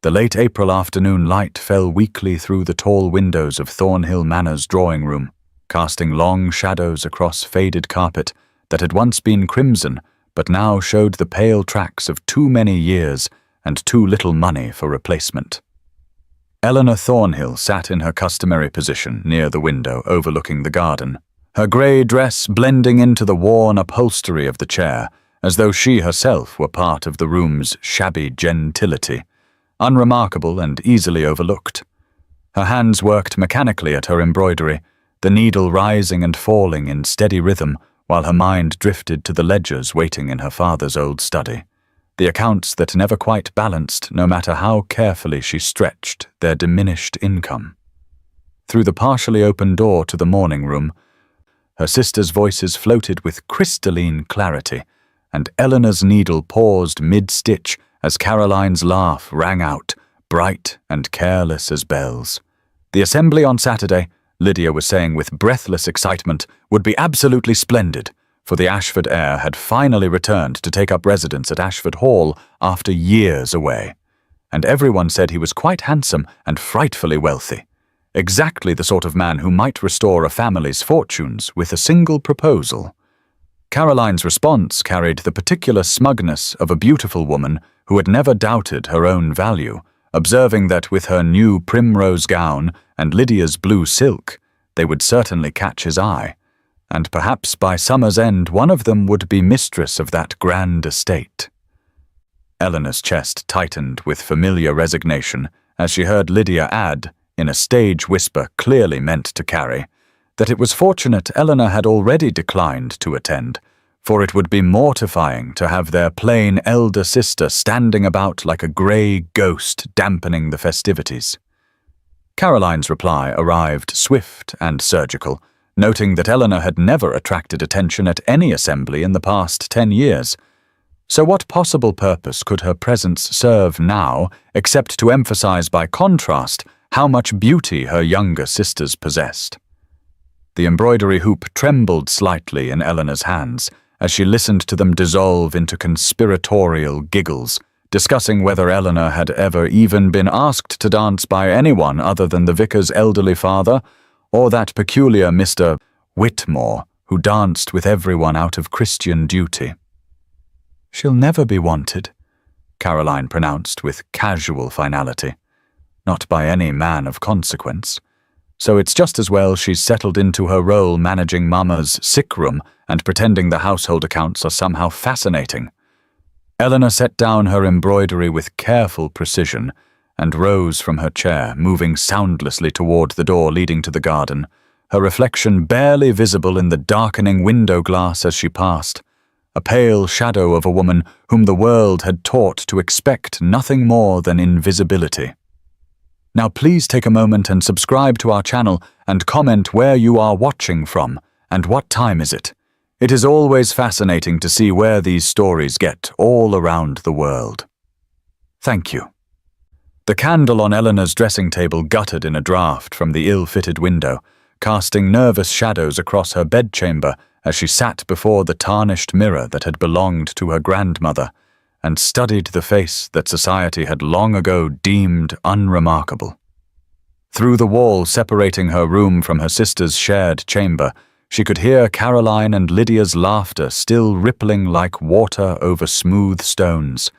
The late April afternoon light fell weakly through the tall windows of Thornhill Manor's drawing room, casting long shadows across faded carpet that had once been crimson but now showed the pale tracks of too many years and too little money for replacement. Eleanor Thornhill sat in her customary position near the window overlooking the garden, her grey dress blending into the worn upholstery of the chair, as though she herself were part of the room's shabby gentility, unremarkable and easily overlooked. Her hands worked mechanically at her embroidery, the needle rising and falling in steady rhythm while her mind drifted to the ledgers waiting in her father's old study, the accounts that never quite balanced no matter how carefully she stretched their diminished income. Through the partially open door to the morning room, her sisters' voices floated with crystalline clarity, and Eleanor's needle paused mid-stitch as Caroline's laugh rang out, bright and careless as bells. The assembly on Saturday, Lydia was saying with breathless excitement, would be absolutely splendid, for the Ashford heir had finally returned to take up residence at Ashford Hall after years away. And everyone said he was quite handsome and frightfully wealthy. Exactly the sort of man who might restore a family's fortunes with a single proposal. Caroline's response carried the particular smugness of a beautiful woman who had never doubted her own value, observing that with her new primrose gown and Lydia's blue silk, they would certainly catch his eye, and perhaps by summer's end one of them would be mistress of that grand estate. Eleanor's chest tightened with familiar resignation as she heard Lydia add, in a stage whisper clearly meant to carry, that it was fortunate Eleanor had already declined to attend, for it would be mortifying to have their plain elder sister standing about like a grey ghost dampening the festivities. Caroline's reply arrived swift and surgical, noting that Eleanor had never attracted attention at any assembly in the past 10 years. So what possible purpose could her presence serve now, except to emphasize by contrast how much beauty her younger sisters possessed? The embroidery hoop trembled slightly in Eleanor's hands as she listened to them dissolve into conspiratorial giggles, discussing whether Eleanor had ever even been asked to dance by anyone other than the vicar's elderly father, or that peculiar Mr. Whitmore who danced with everyone out of Christian duty. "She'll never be wanted," Caroline pronounced with casual finality. "Not by any man of consequence. So it's just as well she's settled into her role managing Mama's sick room and pretending the household accounts are somehow fascinating." Eleanor set down her embroidery with careful precision and rose from her chair, moving soundlessly toward the door leading to the garden, her reflection barely visible in the darkening window glass as she passed, a pale shadow of a woman whom the world had taught to expect nothing more than invisibility. Now please take a moment and subscribe to our channel and comment where you are watching from and what time is it. It is always fascinating to see where these stories get all around the world. Thank you. The candle on Eleanor's dressing table guttered in a draught from the ill-fitted window, casting nervous shadows across her bedchamber as she sat before the tarnished mirror that had belonged to her grandmother and studied the face that society had long ago deemed unremarkable. Through the wall separating her room from her sister's shared chamber, she could hear Caroline and Lydia's laughter still rippling like water over smooth stones,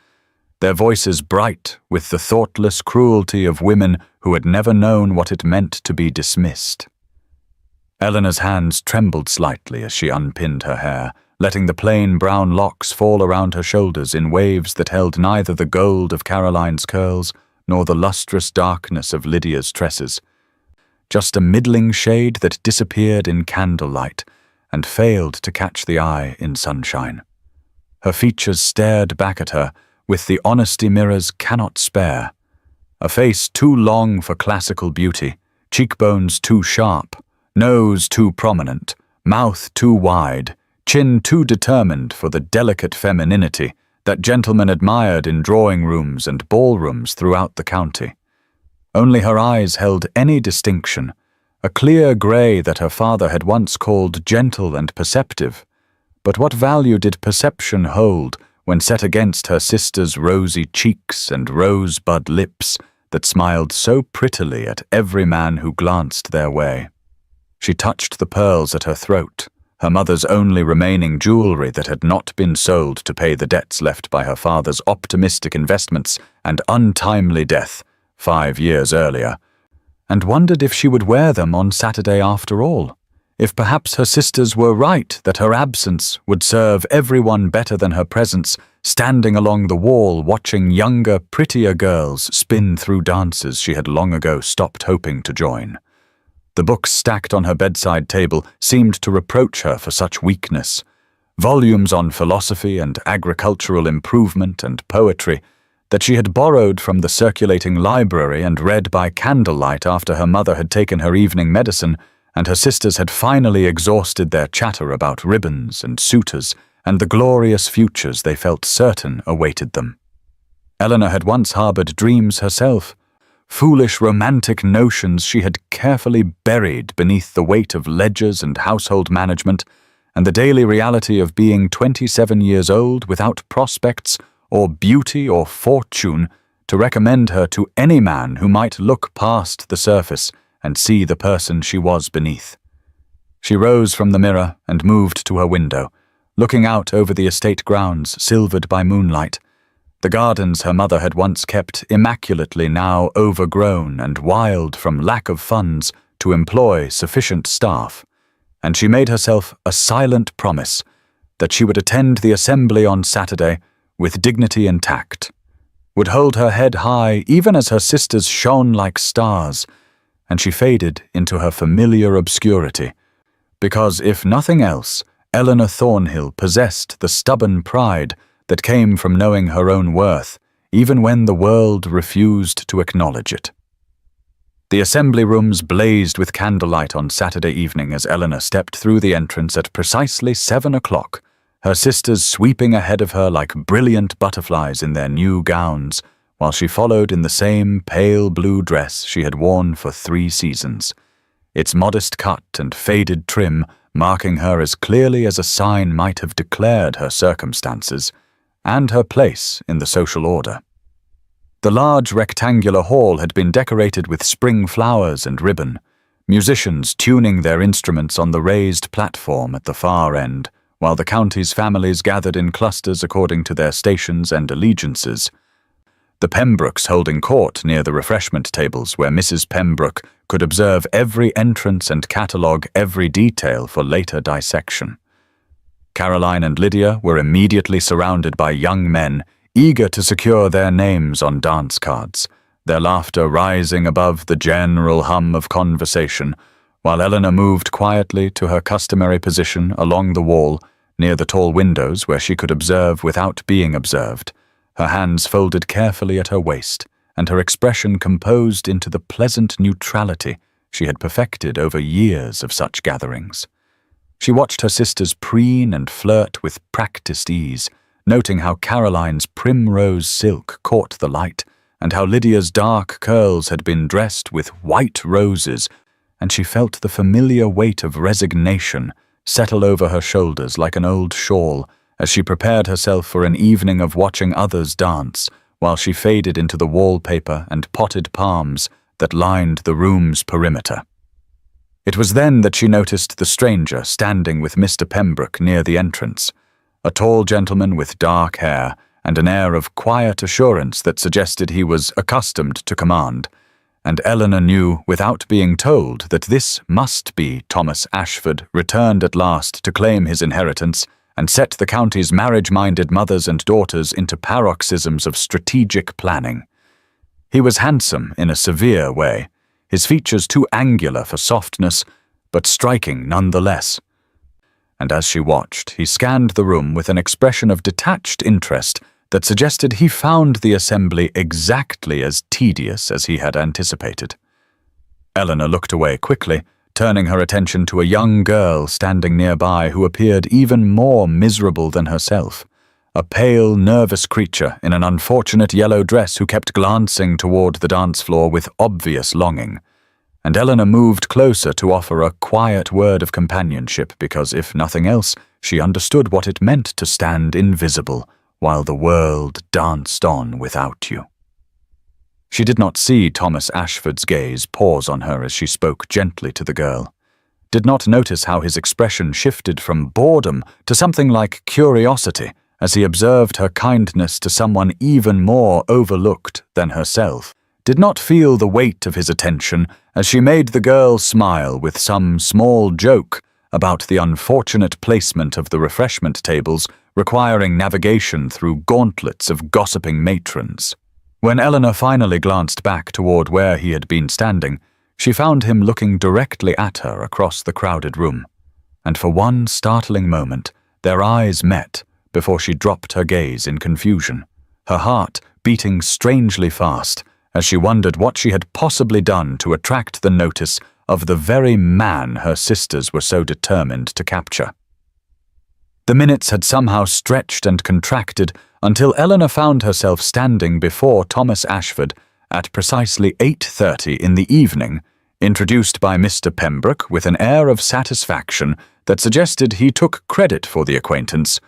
their voices bright with the thoughtless cruelty of women who had never known what it meant to be dismissed. Eleanor's hands trembled slightly as she unpinned her hair, letting the plain brown locks fall around her shoulders in waves that held neither the gold of Caroline's curls nor the lustrous darkness of Lydia's tresses, just a middling shade that disappeared in candlelight and failed to catch the eye in sunshine. Her features stared back at her with the honesty mirrors cannot spare, a face too long for classical beauty, cheekbones too sharp, nose too prominent, mouth too wide, chin too determined for the delicate femininity that gentlemen admired in drawing rooms and ballrooms throughout the county. Only her eyes held any distinction, a clear grey that her father had once called gentle and perceptive. But what value did perception hold when set against her sister's rosy cheeks and rosebud lips that smiled so prettily at every man who glanced their way. She touched the pearls at her throat, her mother's only remaining jewelry that had not been sold to pay the debts left by her father's optimistic investments and untimely death 5 years earlier, and wondered if she would wear them on Saturday after all, if perhaps her sisters were right that her absence would serve everyone better than her presence, standing along the wall watching younger, prettier girls spin through dances she had long ago stopped hoping to join. The books stacked on her bedside table seemed to reproach her for such weakness. Volumes on philosophy and agricultural improvement and poetry that she had borrowed from the circulating library and read by candlelight after her mother had taken her evening medicine and her sisters had finally exhausted their chatter about ribbons and suitors and the glorious futures they felt certain awaited them. Eleanor had once harbored dreams herself, foolish romantic notions she had carefully buried beneath the weight of ledgers and household management and the daily reality of being 27 years old without prospects or beauty or fortune to recommend her to any man who might look past the surface and see the person she was beneath. She rose from the mirror and moved to her window, looking out over the estate grounds silvered by moonlight. The gardens her mother had once kept immaculately now overgrown and wild from lack of funds to employ sufficient staff, and she made herself a silent promise that she would attend the assembly on Saturday with dignity and tact, would hold her head high even as her sisters shone like stars, and she faded into her familiar obscurity, because if nothing else, Eleanor Thornhill possessed the stubborn pride that came from knowing her own worth, even when the world refused to acknowledge it. The assembly rooms blazed with candlelight on Saturday evening as Eleanor stepped through the entrance at precisely 7 o'clock, her sisters sweeping ahead of her like brilliant butterflies in their new gowns, while she followed in the same pale blue dress she had worn for 3 seasons, its modest cut and faded trim marking her as clearly as a sign might have declared her circumstances and her place in the social order. The large rectangular hall had been decorated with spring flowers and ribbon, musicians tuning their instruments on the raised platform at the far end, while the county's families gathered in clusters according to their stations and allegiances. The Pembrokes holding court near the refreshment tables where Mrs. Pembroke could observe every entrance and catalogue every detail for later dissection. Caroline and Lydia were immediately surrounded by young men, eager to secure their names on dance cards, their laughter rising above the general hum of conversation, while Eleanor moved quietly to her customary position along the wall, near the tall windows where she could observe without being observed, her hands folded carefully at her waist, and her expression composed into the pleasant neutrality she had perfected over years of such gatherings. She watched her sisters preen and flirt with practiced ease, noting how Caroline's primrose silk caught the light, and how Lydia's dark curls had been dressed with white roses, and she felt the familiar weight of resignation settle over her shoulders like an old shawl as she prepared herself for an evening of watching others dance, while she faded into the wallpaper and potted palms that lined the room's perimeter. It was then that she noticed the stranger standing with Mr. Pembroke near the entrance, a tall gentleman with dark hair and an air of quiet assurance that suggested he was accustomed to command, and Eleanor knew without being told that this must be Thomas Ashford returned at last to claim his inheritance and set the county's marriage-minded mothers and daughters into paroxysms of strategic planning. He was handsome in a severe way, his features too angular for softness, but striking nonetheless. And as she watched, he scanned the room with an expression of detached interest that suggested he found the assembly exactly as tedious as he had anticipated. Eleanor looked away quickly, turning her attention to a young girl standing nearby who appeared even more miserable than herself, a pale, nervous creature in an unfortunate yellow dress who kept glancing toward the dance floor with obvious longing, and Eleanor moved closer to offer a quiet word of companionship because, if nothing else, she understood what it meant to stand invisible, while the world danced on without you. She did not see Thomas Ashford's gaze pause on her as she spoke gently to the girl, did not notice how his expression shifted from boredom to something like curiosity as he observed her kindness to someone even more overlooked than herself, did not feel the weight of his attention as she made the girl smile with some small joke about the unfortunate placement of the refreshment tables requiring navigation through gauntlets of gossiping matrons. When Eleanor finally glanced back toward where he had been standing, she found him looking directly at her across the crowded room, and for one startling moment their eyes met before she dropped her gaze in confusion, her heart beating strangely fast as she wondered what she had possibly done to attract the notice of the very man her sisters were so determined to capture. The minutes had somehow stretched and contracted until Eleanor found herself standing before Thomas Ashford at precisely 8:30 in the evening, introduced by Mr. Pembroke with an air of satisfaction that suggested he took credit for the acquaintance,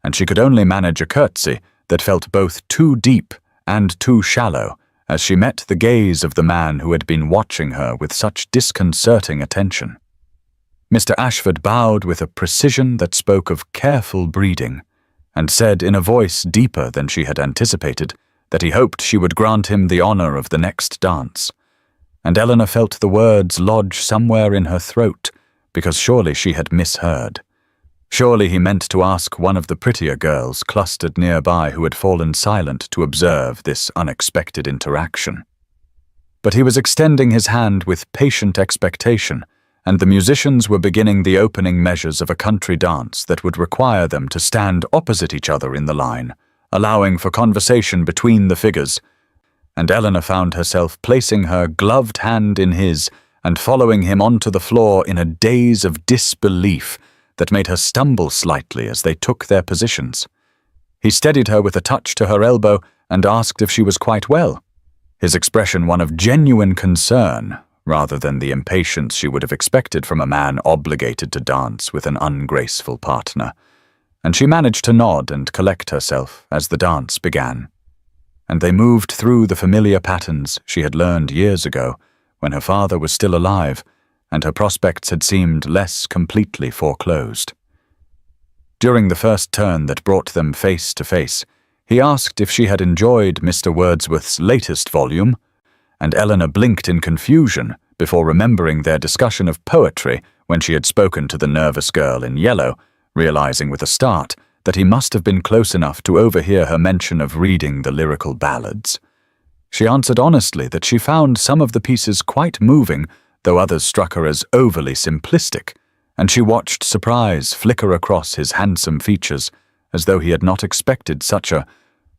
and she could only manage a curtsy that felt both too deep and too shallow as she met the gaze of the man who had been watching her with such disconcerting attention. Mr. Ashford bowed with a precision that spoke of careful breeding, and said in a voice deeper than she had anticipated that he hoped she would grant him the honor of the next dance. And Eleanor felt the words lodge somewhere in her throat, because surely she had misheard. Surely he meant to ask one of the prettier girls clustered nearby who had fallen silent to observe this unexpected interaction. But he was extending his hand with patient expectation, and the musicians were beginning the opening measures of a country dance that would require them to stand opposite each other in the line, allowing for conversation between the figures, and Eleanor found herself placing her gloved hand in his and following him onto the floor in a daze of disbelief that made her stumble slightly as they took their positions. He steadied her with a touch to her elbow and asked if she was quite well, his expression one of genuine concern rather than the impatience she would have expected from a man obligated to dance with an ungraceful partner, and she managed to nod and collect herself as the dance began. And they moved through the familiar patterns she had learned years ago when her father was still alive and her prospects had seemed less completely foreclosed. During the first turn that brought them face to face, he asked if she had enjoyed Mr. Wordsworth's latest volume, and Eleanor blinked in confusion before remembering their discussion of poetry when she had spoken to the nervous girl in yellow, realizing with a start that he must have been close enough to overhear her mention of reading the lyrical ballads. She answered honestly that she found some of the pieces quite moving, though others struck her as overly simplistic, and she watched surprise flicker across his handsome features as though he had not expected such a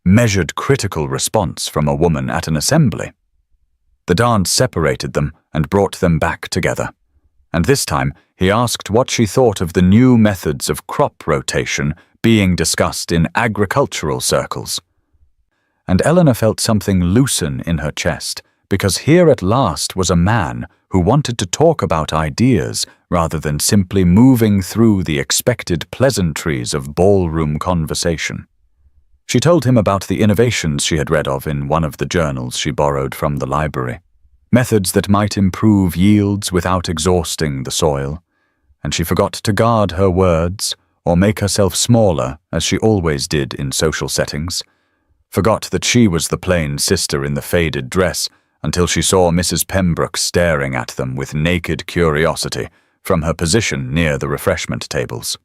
measured critical response from a woman at an assembly. The dance separated them and brought them back together, and this time he asked what she thought of the new methods of crop rotation being discussed in agricultural circles. And Eleanor felt something loosen in her chest, because here at last was a man who wanted to talk about ideas rather than simply moving through the expected pleasantries of ballroom conversation. She told him about the innovations she had read of in one of the journals she borrowed from the library, methods that might improve yields without exhausting the soil, and she forgot to guard her words or make herself smaller as she always did in social settings, forgot that she was the plain sister in the faded dress until she saw Mrs. Pembroke staring at them with naked curiosity from her position near the refreshment tables.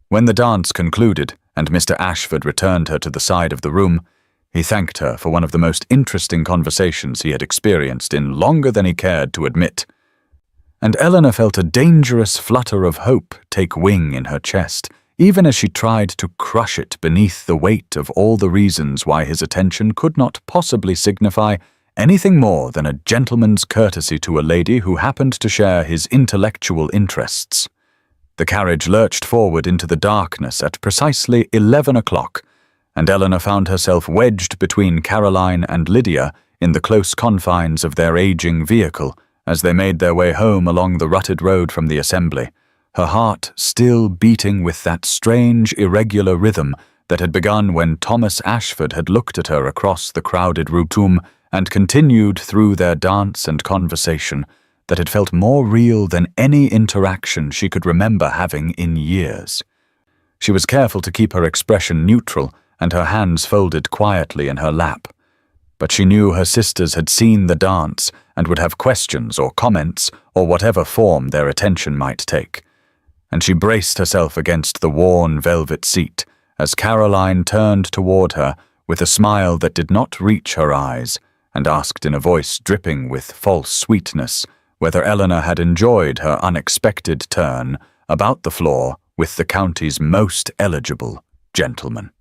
When the dance concluded and Mr. Ashford returned her to the side of the room, he thanked her for one of the most interesting conversations he had experienced in longer than he cared to admit, and Eleanor felt a dangerous flutter of hope take wing in her chest, even as she tried to crush it beneath the weight of all the reasons why his attention could not possibly signify anything more than a gentleman's courtesy to a lady who happened to share his intellectual interests. The carriage lurched forward into the darkness at precisely 11 o'clock, and Eleanor found herself wedged between Caroline and Lydia in the close confines of their aging vehicle as they made their way home along the rutted road from the assembly, her heart still beating with that strange, irregular rhythm that had begun when Thomas Ashford had looked at her across the crowded room and continued through their dance and conversation, that had felt more real than any interaction she could remember having in years. She was careful to keep her expression neutral and her hands folded quietly in her lap. But she knew her sisters had seen the dance and would have questions or comments or whatever form their attention might take. And she braced herself against the worn velvet seat as Caroline turned toward her with a smile that did not reach her eyes and asked in a voice dripping with false sweetness whether Eleanor had enjoyed her unexpected turn about the floor with the county's most eligible gentleman.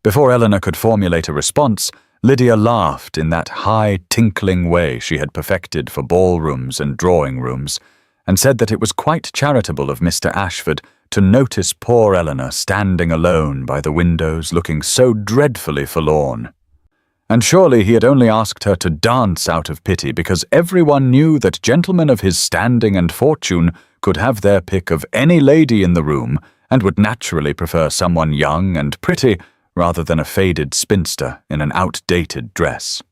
Before Eleanor could formulate a response, Lydia laughed in that high, tinkling way she had perfected for ballrooms and drawing rooms, and said that it was quite charitable of Mr. Ashford to notice poor Eleanor standing alone by the windows looking so dreadfully forlorn. And surely he had only asked her to dance out of pity because everyone knew that gentlemen of his standing and fortune could have their pick of any lady in the room and would naturally prefer someone young and pretty rather than a faded spinster in an outdated dress.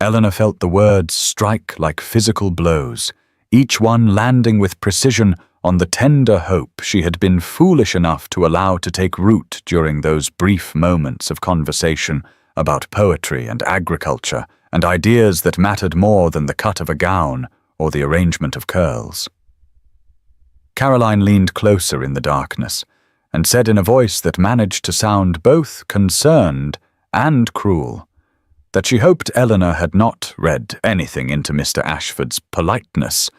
Eleanor felt the words strike like physical blows, each one landing with precision on the tender hope she had been foolish enough to allow to take root during those brief moments of conversation about poetry and agriculture and ideas that mattered more than the cut of a gown or the arrangement of curls. Caroline leaned closer in the darkness and said in a voice that managed to sound both concerned and cruel that she hoped Eleanor had not read anything into Mr. Ashford's politeness,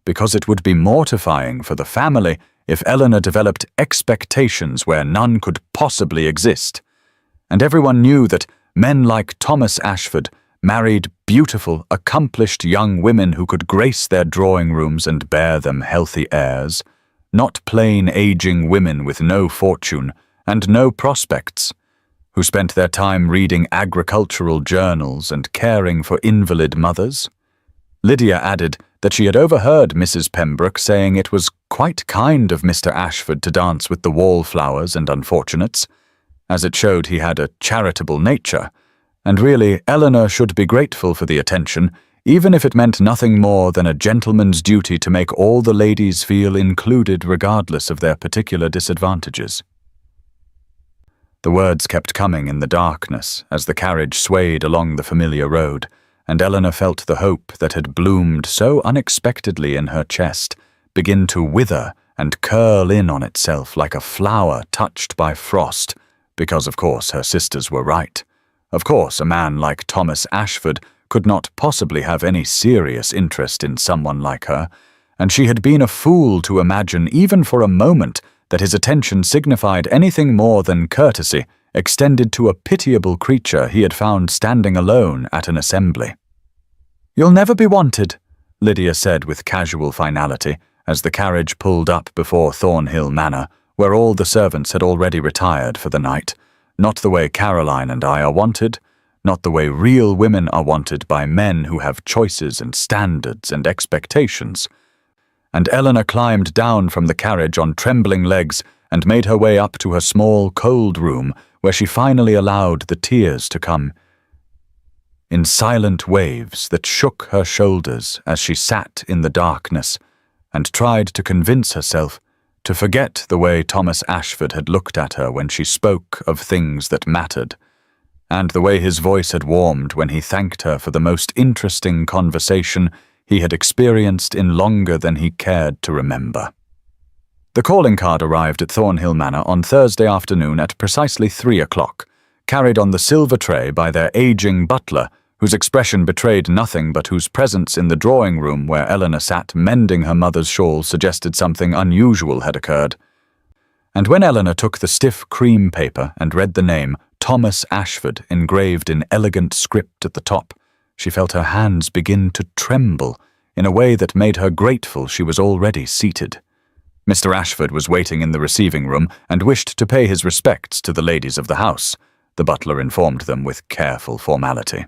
because it would be mortifying for the family if Eleanor developed expectations where none could possibly exist. And everyone knew that men like Thomas Ashford married beautiful, accomplished young women who could grace their drawing rooms and bear them healthy heirs, not plain aging women with no fortune and no prospects, who spent their time reading agricultural journals and caring for invalid mothers. Lydia added that she had overheard Mrs. Pembroke saying it was quite kind of Mr. Ashford to dance with the wallflowers and unfortunates, as it showed he had a charitable nature, and really Eleanor should be grateful for the attention, even if it meant nothing more than a gentleman's duty to make all the ladies feel included regardless of their particular disadvantages. The words kept coming in the darkness as the carriage swayed along the familiar road, and Eleanor felt the hope that had bloomed so unexpectedly in her chest begin to wither and curl in on itself like a flower touched by frost, because of course her sisters were right. Of course a man like Thomas Ashford could not possibly have any serious interest in someone like her, and she had been a fool to imagine even for a moment that his attention signified anything more than courtesy extended to a pitiable creature he had found standing alone at an assembly. "You'll never be wanted," Lydia said with casual finality as the carriage pulled up before Thornhill Manor, where all the servants had already retired for the night. Not the way Caroline and I are wanted, not the way real women are wanted by men who have choices and standards and expectations. And Eleanor climbed down from the carriage on trembling legs and made her way up to her small, cold room, where she finally allowed the tears to come in silent waves that shook her shoulders as she sat in the darkness and tried to convince herself to forget the way Thomas Ashford had looked at her when she spoke of things that mattered, and the way his voice had warmed when he thanked her for the most interesting conversation he had experienced in longer than he cared to remember. The calling card arrived at Thornhill Manor on Thursday afternoon at precisely 3:00, carried on the silver tray by their aging butler, whose expression betrayed nothing but whose presence in the drawing-room where Eleanor sat mending her mother's shawl suggested something unusual had occurred. And when Eleanor took the stiff cream paper and read the name Thomas Ashford engraved in elegant script at the top, she felt her hands begin to tremble in a way that made her grateful she was already seated. Mr. Ashford was waiting in the receiving room and wished to pay his respects to the ladies of the house, the butler informed them with careful formality.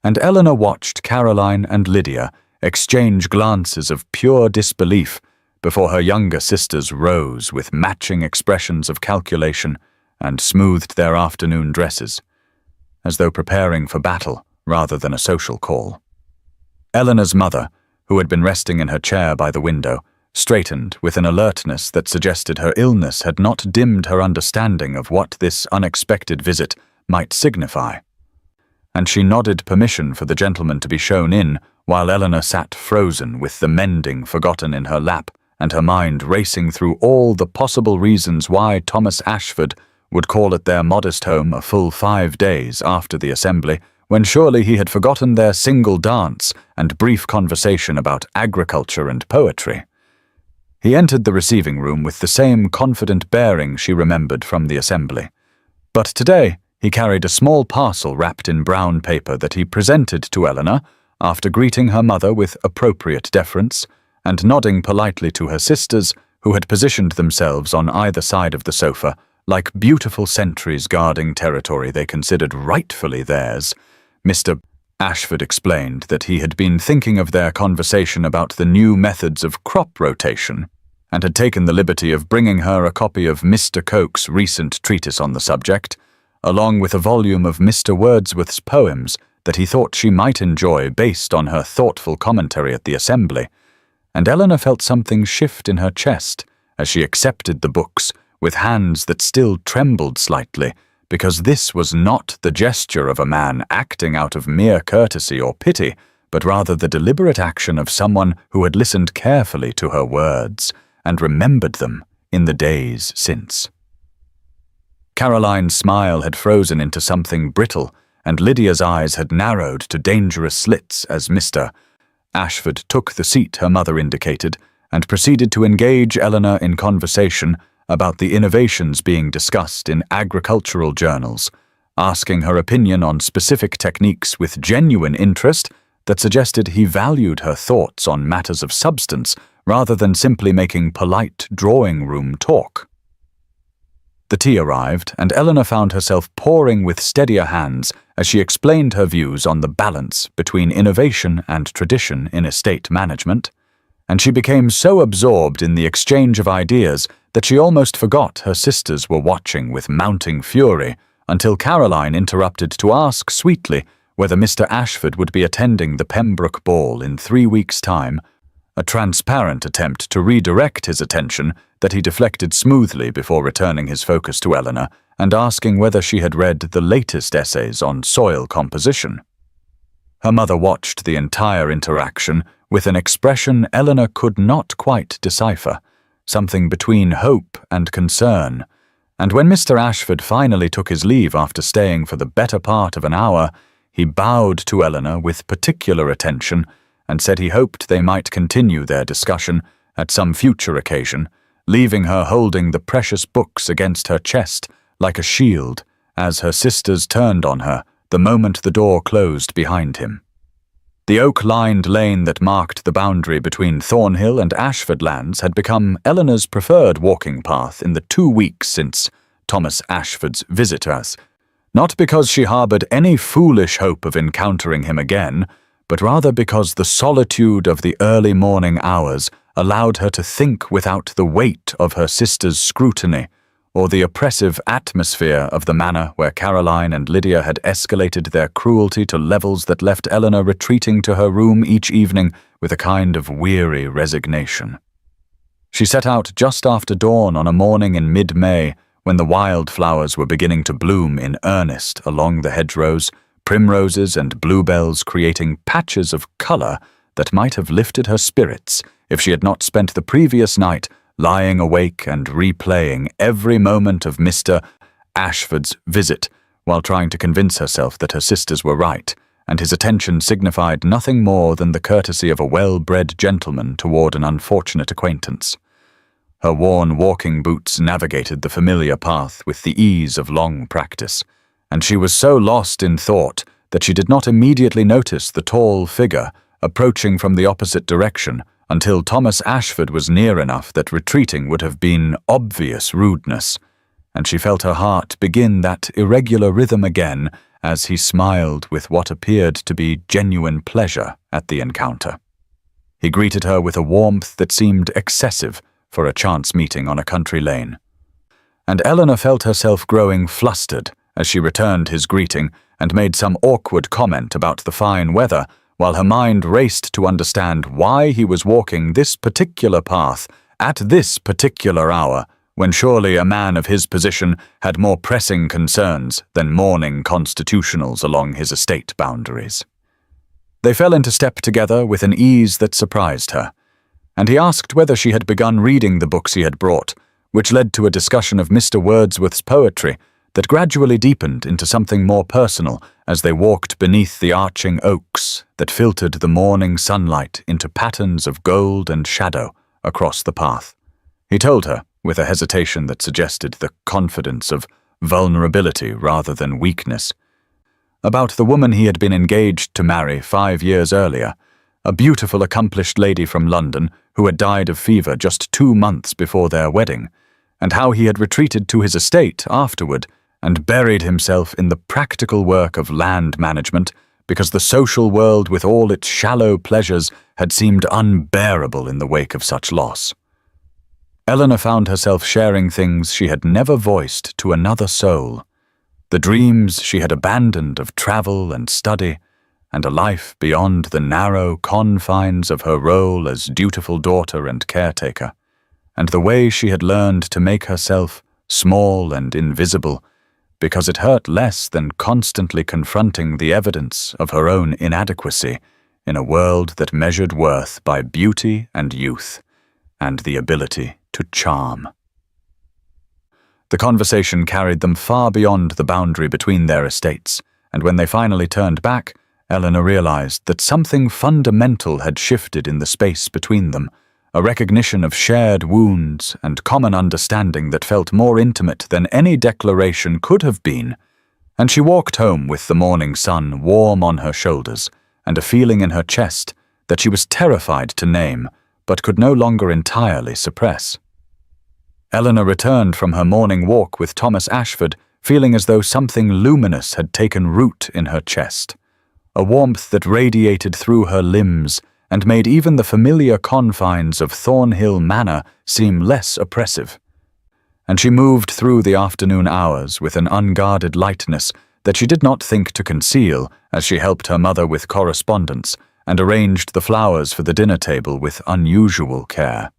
And Eleanor watched Caroline and Lydia exchange glances of pure disbelief before her younger sisters rose with matching expressions of calculation and smoothed their afternoon dresses, as though preparing for battle rather than a social call. Eleanor's mother, who had been resting in her chair by the window, straightened with an alertness that suggested her illness had not dimmed her understanding of what this unexpected visit might signify, and she nodded permission for the gentleman to be shown in while Eleanor sat frozen with the mending forgotten in her lap and her mind racing through all the possible reasons why Thomas Ashford would call at their modest home a full 5 days after the assembly, when surely he had forgotten their single dance and brief conversation about agriculture and poetry. He entered the receiving room with the same confident bearing she remembered from the assembly. But today he carried a small parcel wrapped in brown paper that he presented to Eleanor, after greeting her mother with appropriate deference and nodding politely to her sisters, who had positioned themselves on either side of the sofa like beautiful sentries guarding territory they considered rightfully theirs. Mr. Ashford explained that he had been thinking of their conversation about the new methods of crop rotation, and had taken the liberty of bringing her a copy of Mr. Coke's recent treatise on the subject, along with a volume of Mr. Wordsworth's poems that he thought she might enjoy based on her thoughtful commentary at the assembly, and Eleanor felt something shift in her chest as she accepted the books with hands that still trembled slightly, because this was not the gesture of a man acting out of mere courtesy or pity, but rather the deliberate action of someone who had listened carefully to her words and remembered them in the days since. Caroline's smile had frozen into something brittle, and Lydia's eyes had narrowed to dangerous slits as Mr. Ashford took the seat her mother indicated and proceeded to engage Eleanor in conversation about the innovations being discussed in agricultural journals, asking her opinion on specific techniques with genuine interest that suggested he valued her thoughts on matters of substance rather than simply making polite drawing-room talk. The tea arrived, and Eleanor found herself pouring with steadier hands as she explained her views on the balance between innovation and tradition in estate management, and she became so absorbed in the exchange of ideas that she almost forgot her sisters were watching with mounting fury until Caroline interrupted to ask sweetly whether Mr. Ashford would be attending the Pembroke ball in 3 weeks' time, a transparent attempt to redirect his attention that he deflected smoothly before returning his focus to Eleanor and asking whether she had read the latest essays on soil composition. Her mother watched the entire interaction with an expression Eleanor could not quite decipher, something between hope and concern, and when Mr. Ashford finally took his leave after staying for the better part of an hour, he bowed to Eleanor with particular attention and said he hoped they might continue their discussion at some future occasion, leaving her holding the precious books against her chest like a shield as her sisters turned on her the moment the door closed behind him. The oak-lined lane that marked the boundary between Thornhill and Ashford lands had become Eleanor's preferred walking path in the 2 weeks since Thomas Ashford's visit to us, not because she harboured any foolish hope of encountering him again, but rather because the solitude of the early morning hours allowed her to think without the weight of her sister's scrutiny, or the oppressive atmosphere of the manor where Caroline and Lydia had escalated their cruelty to levels that left Eleanor retreating to her room each evening with a kind of weary resignation. She set out just after dawn on a morning in mid-May, when the wildflowers were beginning to bloom in earnest along the hedgerows, primroses and bluebells creating patches of colour that might have lifted her spirits if she had not spent the previous night lying awake and replaying every moment of Mr. Ashford's visit while trying to convince herself that her sisters were right, and his attention signified nothing more than the courtesy of a well-bred gentleman toward an unfortunate acquaintance. Her worn walking boots navigated the familiar path with the ease of long practice, and she was so lost in thought that she did not immediately notice the tall figure approaching from the opposite direction until Thomas Ashford was near enough that retreating would have been obvious rudeness, and she felt her heart begin that irregular rhythm again as he smiled with what appeared to be genuine pleasure at the encounter. He greeted her with a warmth that seemed excessive for a chance meeting on a country lane. and Eleanor felt herself growing flustered as she returned his greeting and made some awkward comment about the fine weather, while her mind raced to understand why he was walking this particular path at this particular hour, when surely a man of his position had more pressing concerns than mourning constitutionals along his estate boundaries. They fell into step together with an ease that surprised her, and he asked whether she had begun reading the books he had brought, which led to a discussion of Mr. Wordsworth's poetry that gradually deepened into something more personal as they walked beneath the arching oaks that filtered the morning sunlight into patterns of gold and shadow across the path. He told her, with a hesitation that suggested the confidence of vulnerability rather than weakness, about the woman he had been engaged to marry 5 years earlier, a beautiful, accomplished lady from London who had died of fever just 2 months before their wedding, and how he had retreated to his estate afterward and buried himself in the practical work of land management because the social world with all its shallow pleasures had seemed unbearable in the wake of such loss. Eleanor found herself sharing things she had never voiced to another soul, the dreams she had abandoned of travel and study, and a life beyond the narrow confines of her role as dutiful daughter and caretaker, and the way she had learned to make herself small and invisible because it hurt less than constantly confronting the evidence of her own inadequacy in a world that measured worth by beauty and youth and the ability to charm. The conversation carried them far beyond the boundary between their estates, and when they finally turned back, Eleanor realized that something fundamental had shifted in the space between them, a recognition of shared wounds and common understanding that felt more intimate than any declaration could have been, and she walked home with the morning sun warm on her shoulders and a feeling in her chest that she was terrified to name but could no longer entirely suppress. Eleanor returned from her morning walk with Thomas Ashford feeling as though something luminous had taken root in her chest, a warmth that radiated through her limbs and made even the familiar confines of Thornhill Manor seem less oppressive. And she moved through the afternoon hours with an unguarded lightness that she did not think to conceal as she helped her mother with correspondence and arranged the flowers for the dinner table with unusual care.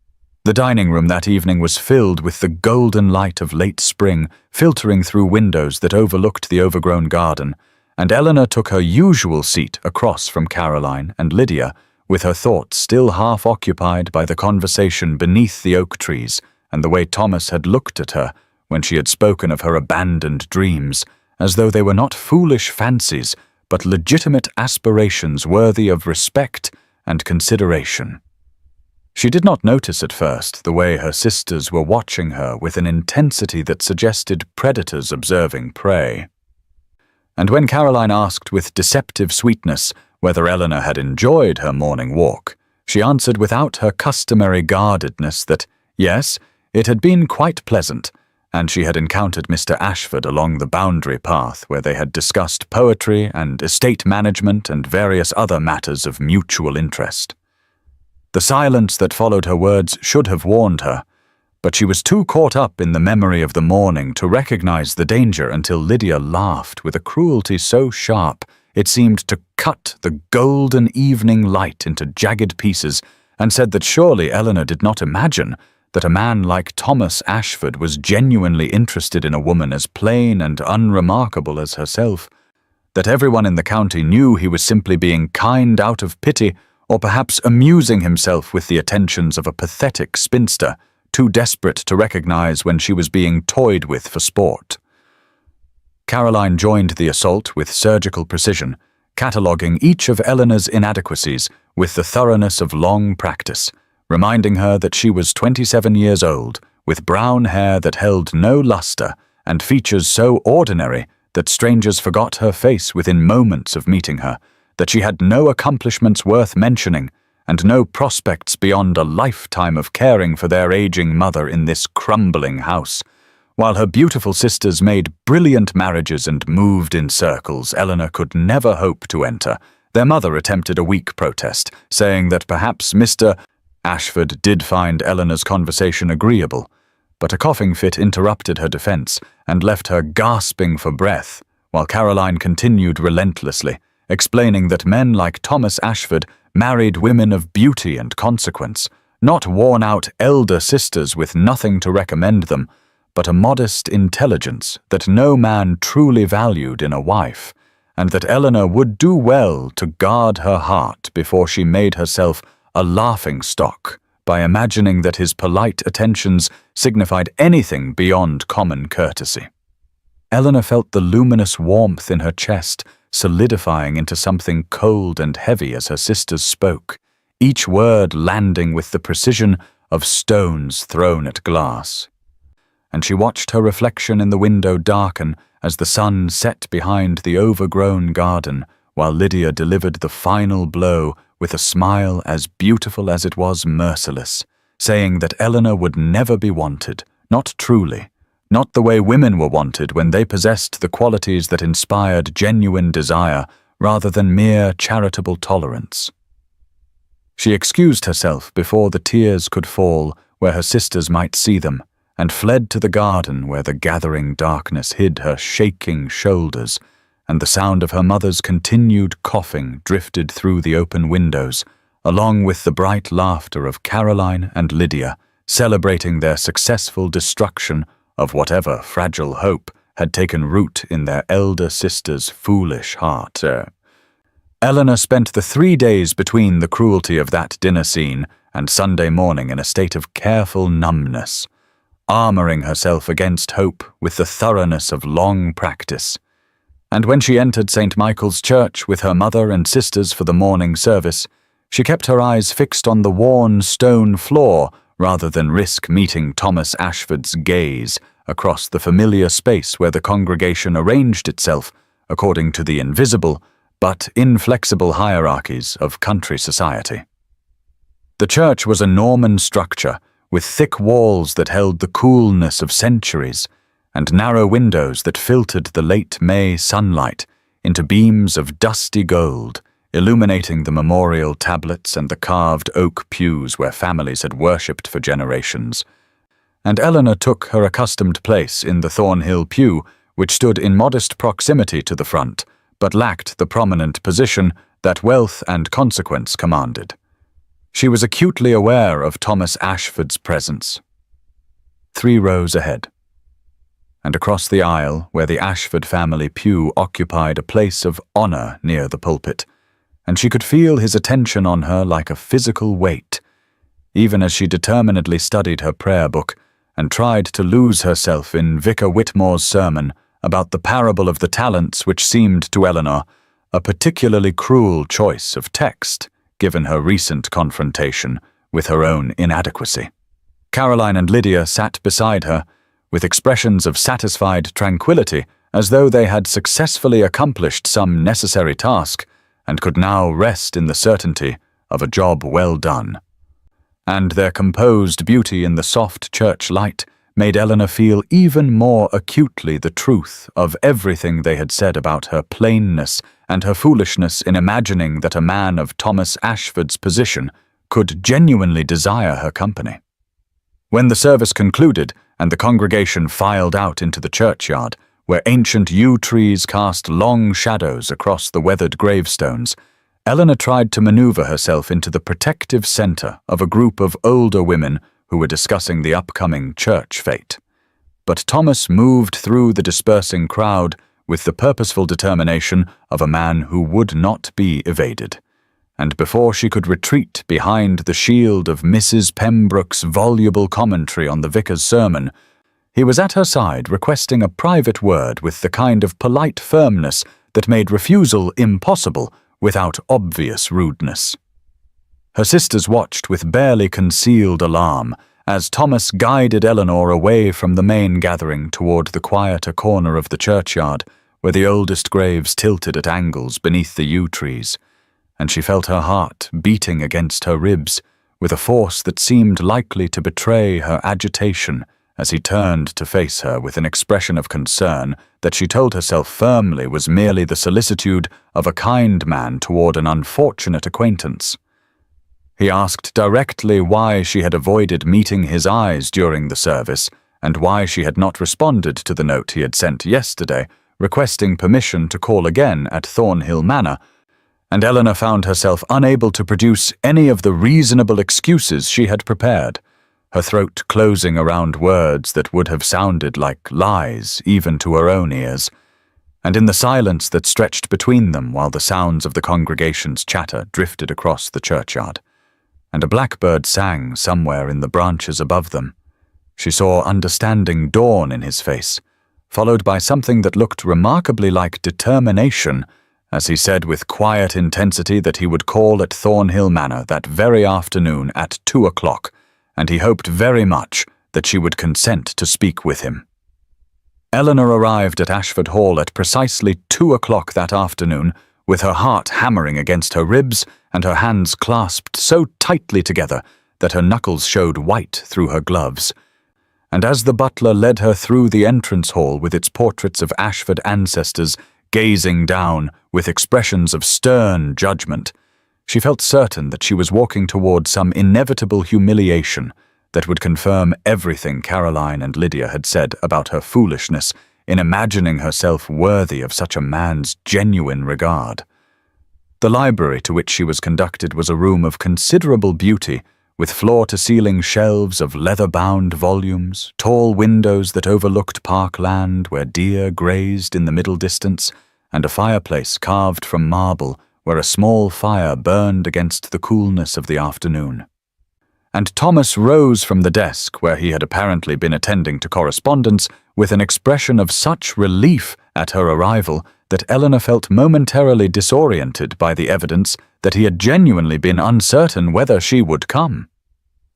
The dining room that evening was filled with the golden light of late spring filtering through windows that overlooked the overgrown garden, and Eleanor took her usual seat across from Caroline and Lydia, with her thoughts still half occupied by the conversation beneath the oak trees and the way Thomas had looked at her when she had spoken of her abandoned dreams, as though they were not foolish fancies, but legitimate aspirations worthy of respect and consideration. She did not notice at first the way her sisters were watching her with an intensity that suggested predators observing prey. And when Caroline asked with deceptive sweetness whether Eleanor had enjoyed her morning walk, she answered without her customary guardedness that, yes, it had been quite pleasant, and she had encountered Mr. Ashford along the boundary path where they had discussed poetry and estate management and various other matters of mutual interest. The silence that followed her words should have warned her, but she was too caught up in the memory of the morning to recognize the danger until Lydia laughed with a cruelty so sharp it seemed to cut the golden evening light into jagged pieces, and said that surely Eleanor did not imagine that a man like Thomas Ashford was genuinely interested in a woman as plain and unremarkable as herself, that everyone in the county knew he was simply being kind out of pity, or perhaps amusing himself with the attentions of a pathetic spinster, too desperate to recognize when she was being toyed with for sport. Caroline joined the assault with surgical precision, cataloguing each of Eleanor's inadequacies with the thoroughness of long practice, reminding her that she was 27 years old, with brown hair that held no luster and features so ordinary that strangers forgot her face within moments of meeting her, that she had no accomplishments worth mentioning, and no prospects beyond a lifetime of caring for their aging mother in this crumbling house. While her beautiful sisters made brilliant marriages and moved in circles Eleanor could never hope to enter, their mother attempted a weak protest, saying that perhaps Mr. Ashford did find Eleanor's conversation agreeable, but a coughing fit interrupted her defense and left her gasping for breath, while Caroline continued relentlessly, explaining that men like Thomas Ashford married women of beauty and consequence, not worn-out elder sisters with nothing to recommend them, but a modest intelligence that no man truly valued in a wife, and that Eleanor would do well to guard her heart before she made herself a laughing-stock by imagining that his polite attentions signified anything beyond common courtesy. Eleanor felt the luminous warmth in her chest solidifying into something cold and heavy as her sisters spoke, each word landing with the precision of stones thrown at glass. And she watched her reflection in the window darken as the sun set behind the overgrown garden, while Lydia delivered the final blow with a smile as beautiful as it was merciless, saying that Eleanor would never be wanted, not truly, not the way women were wanted when they possessed the qualities that inspired genuine desire rather than mere charitable tolerance. She excused herself before the tears could fall where her sisters might see them, and fled to the garden where the gathering darkness hid her shaking shoulders, and the sound of her mother's continued coughing drifted through the open windows, along with the bright laughter of Caroline and Lydia, celebrating their successful destruction of whatever fragile hope had taken root in their elder sister's foolish heart. Eleanor spent the 3 days between the cruelty of that dinner scene and Sunday morning in a state of careful numbness, armoring herself against hope with the thoroughness of long practice. And when she entered St. Michael's Church with her mother and sisters for the morning service, she kept her eyes fixed on the worn stone floor rather than risk meeting Thomas Ashford's gaze across the familiar space where the congregation arranged itself according to the invisible but inflexible hierarchies of country society. The church was a Norman structure with thick walls that held the coolness of centuries and narrow windows that filtered the late May sunlight into beams of dusty gold, illuminating the memorial tablets and the carved oak pews where families had worshipped for generations. And Eleanor took her accustomed place in the Thornhill pew, which stood in modest proximity to the front, but lacked the prominent position that wealth and consequence commanded. She was acutely aware of Thomas Ashford's presence. 3 rows ahead, and across the aisle where the Ashford family pew occupied a place of honor near the pulpit, and she could feel his attention on her like a physical weight, even as she determinedly studied her prayer book and tried to lose herself in Vicar Whitmore's sermon about the parable of the talents, which seemed to Eleanor a particularly cruel choice of text, given her recent confrontation with her own inadequacy. Caroline and Lydia sat beside her, with expressions of satisfied tranquility, as though they had successfully accomplished some necessary task and could now rest in the certainty of a job well done. And their composed beauty in the soft church light made Eleanor feel even more acutely the truth of everything they had said about her plainness and her foolishness in imagining that a man of Thomas Ashford's position could genuinely desire her company. When the service concluded and the congregation filed out into the churchyard, where ancient yew trees cast long shadows across the weathered gravestones, Eleanor tried to maneuver herself into the protective center of a group of older women who were discussing the upcoming church fete. But Thomas moved through the dispersing crowd with the purposeful determination of a man who would not be evaded. And before she could retreat behind the shield of Mrs. Pembroke's voluble commentary on the vicar's sermon, he was at her side requesting a private word with the kind of polite firmness that made refusal impossible without obvious rudeness. Her sisters watched with barely concealed alarm as Thomas guided Eleanor away from the main gathering toward the quieter corner of the churchyard, where the oldest graves tilted at angles beneath the yew trees, and she felt her heart beating against her ribs with a force that seemed likely to betray her agitation as he turned to face her with an expression of concern that she told herself firmly was merely the solicitude of a kind man toward an unfortunate acquaintance. He asked directly why she had avoided meeting his eyes during the service, and why she had not responded to the note he had sent yesterday, requesting permission to call again at Thornhill Manor, and Eleanor found herself unable to produce any of the reasonable excuses she had prepared, her throat closing around words that would have sounded like lies even to her own ears. And in the silence that stretched between them while the sounds of the congregation's chatter drifted across the churchyard, and a blackbird sang somewhere in the branches above them, she saw understanding dawn in his face, followed by something that looked remarkably like determination, as he said with quiet intensity that he would call at Thornhill Manor that very afternoon at 2 o'clock, and he hoped very much that she would consent to speak with him. Eleanor arrived at Ashford Hall at precisely 2 o'clock that afternoon, with her heart hammering against her ribs and her hands clasped so tightly together that her knuckles showed white through her gloves. And as the butler led her through the entrance hall with its portraits of Ashford ancestors gazing down with expressions of stern judgment, she felt certain that she was walking toward some inevitable humiliation that would confirm everything Caroline and Lydia had said about her foolishness in imagining herself worthy of such a man's genuine regard. The library to which she was conducted was a room of considerable beauty, with floor-to-ceiling shelves of leather-bound volumes, tall windows that overlooked parkland where deer grazed in the middle distance, and a fireplace carved from marble where a small fire burned against the coolness of the afternoon. And Thomas rose from the desk where he had apparently been attending to correspondence with an expression of such relief at her arrival that Eleanor felt momentarily disoriented by the evidence that he had genuinely been uncertain whether she would come.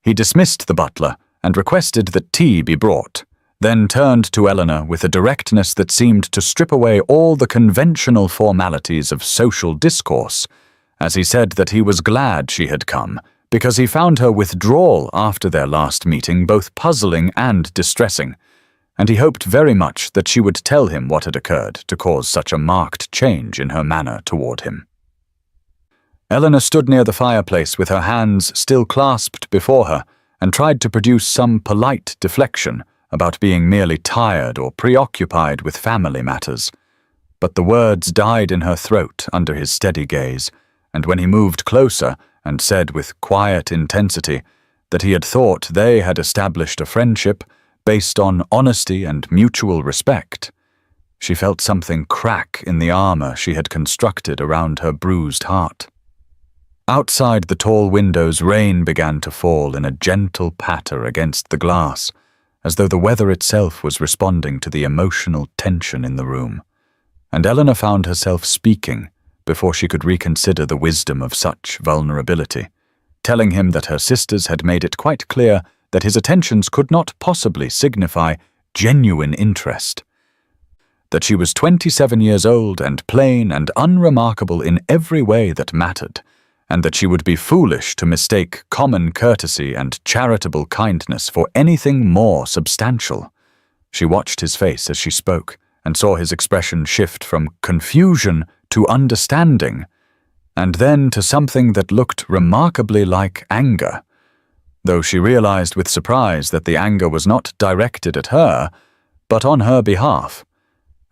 He dismissed the butler and requested that tea be brought, then turned to Eleanor with a directness that seemed to strip away all the conventional formalities of social discourse, as he said that he was glad she had come, because he found her withdrawal after their last meeting both puzzling and distressing, and he hoped very much that she would tell him what had occurred to cause such a marked change in her manner toward him. Eleanor stood near the fireplace with her hands still clasped before her and tried to produce some polite deflection about being merely tired or preoccupied with family matters. But the words died in her throat under his steady gaze, and when he moved closer and said with quiet intensity that he had thought they had established a friendship based on honesty and mutual respect, she felt something crack in the armor she had constructed around her bruised heart. Outside the tall windows, rain began to fall in a gentle patter against the glass, as though the weather itself was responding to the emotional tension in the room, and Eleanor found herself speaking before she could reconsider the wisdom of such vulnerability, telling him that her sisters had made it quite clear that his attentions could not possibly signify genuine interest, that she was 27 years old and plain and unremarkable in every way that mattered, and that she would be foolish to mistake common courtesy and charitable kindness for anything more substantial. She watched his face as she spoke, and saw his expression shift from confusion to understanding, and then to something that looked remarkably like anger, though she realized with surprise that the anger was not directed at her, but on her behalf.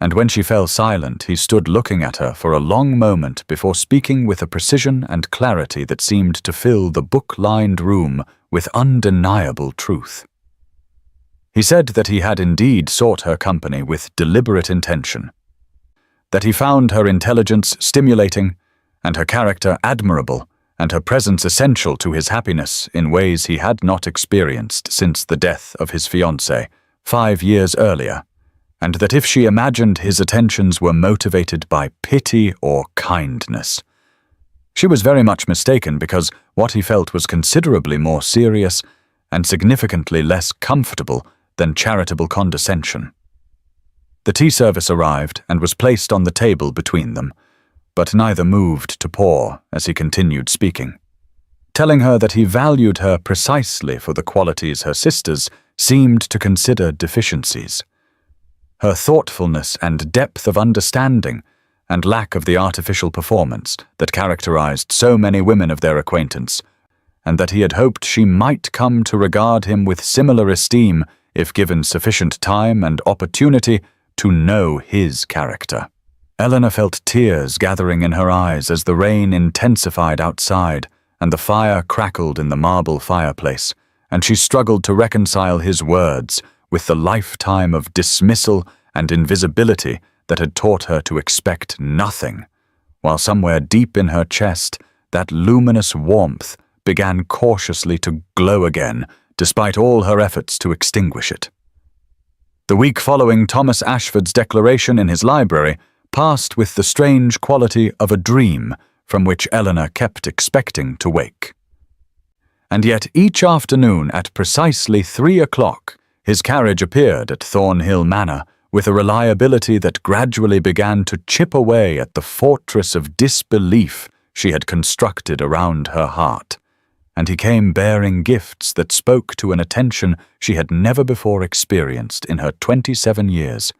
And when she fell silent, he stood looking at her for a long moment before speaking with a precision and clarity that seemed to fill the book-lined room with undeniable truth. He said that he had indeed sought her company with deliberate intention, that he found her intelligence stimulating and her character admirable and her presence essential to his happiness in ways he had not experienced since the death of his fiancée 5 years earlier, and that if she imagined his attentions were motivated by pity or kindness, she was very much mistaken, because what he felt was considerably more serious and significantly less comfortable than charitable condescension. The tea service arrived and was placed on the table between them, but neither moved to pour as he continued speaking, telling her that he valued her precisely for the qualities her sisters seemed to consider deficiencies. Her thoughtfulness and depth of understanding and lack of the artificial performance that characterized so many women of their acquaintance, and that he had hoped she might come to regard him with similar esteem if given sufficient time and opportunity to know his character. Eleanor felt tears gathering in her eyes as the rain intensified outside and the fire crackled in the marble fireplace, and she struggled to reconcile his words with the lifetime of dismissal and invisibility that had taught her to expect nothing, while somewhere deep in her chest that luminous warmth began cautiously to glow again, despite all her efforts to extinguish it. The week following Thomas Ashford's declaration in his library passed with the strange quality of a dream from which Eleanor kept expecting to wake. And yet each afternoon at precisely 3 o'clock, his carriage appeared at Thornhill Manor with a reliability that gradually began to chip away at the fortress of disbelief she had constructed around her heart, and he came bearing gifts that spoke to an attention she had never before experienced in her 27 years.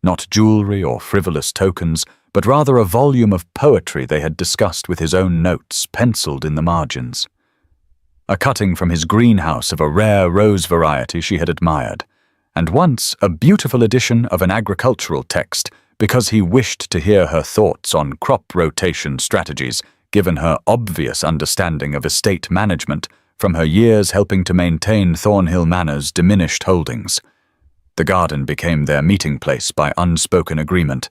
Not jewelry or frivolous tokens, but rather a volume of poetry they had discussed with his own notes penciled in the margins. A cutting from his greenhouse of a rare rose variety she had admired, and once a beautiful edition of an agricultural text because he wished to hear her thoughts on crop rotation strategies, given her obvious understanding of estate management from her years helping to maintain Thornhill Manor's diminished holdings. The garden became their meeting place by unspoken agreement.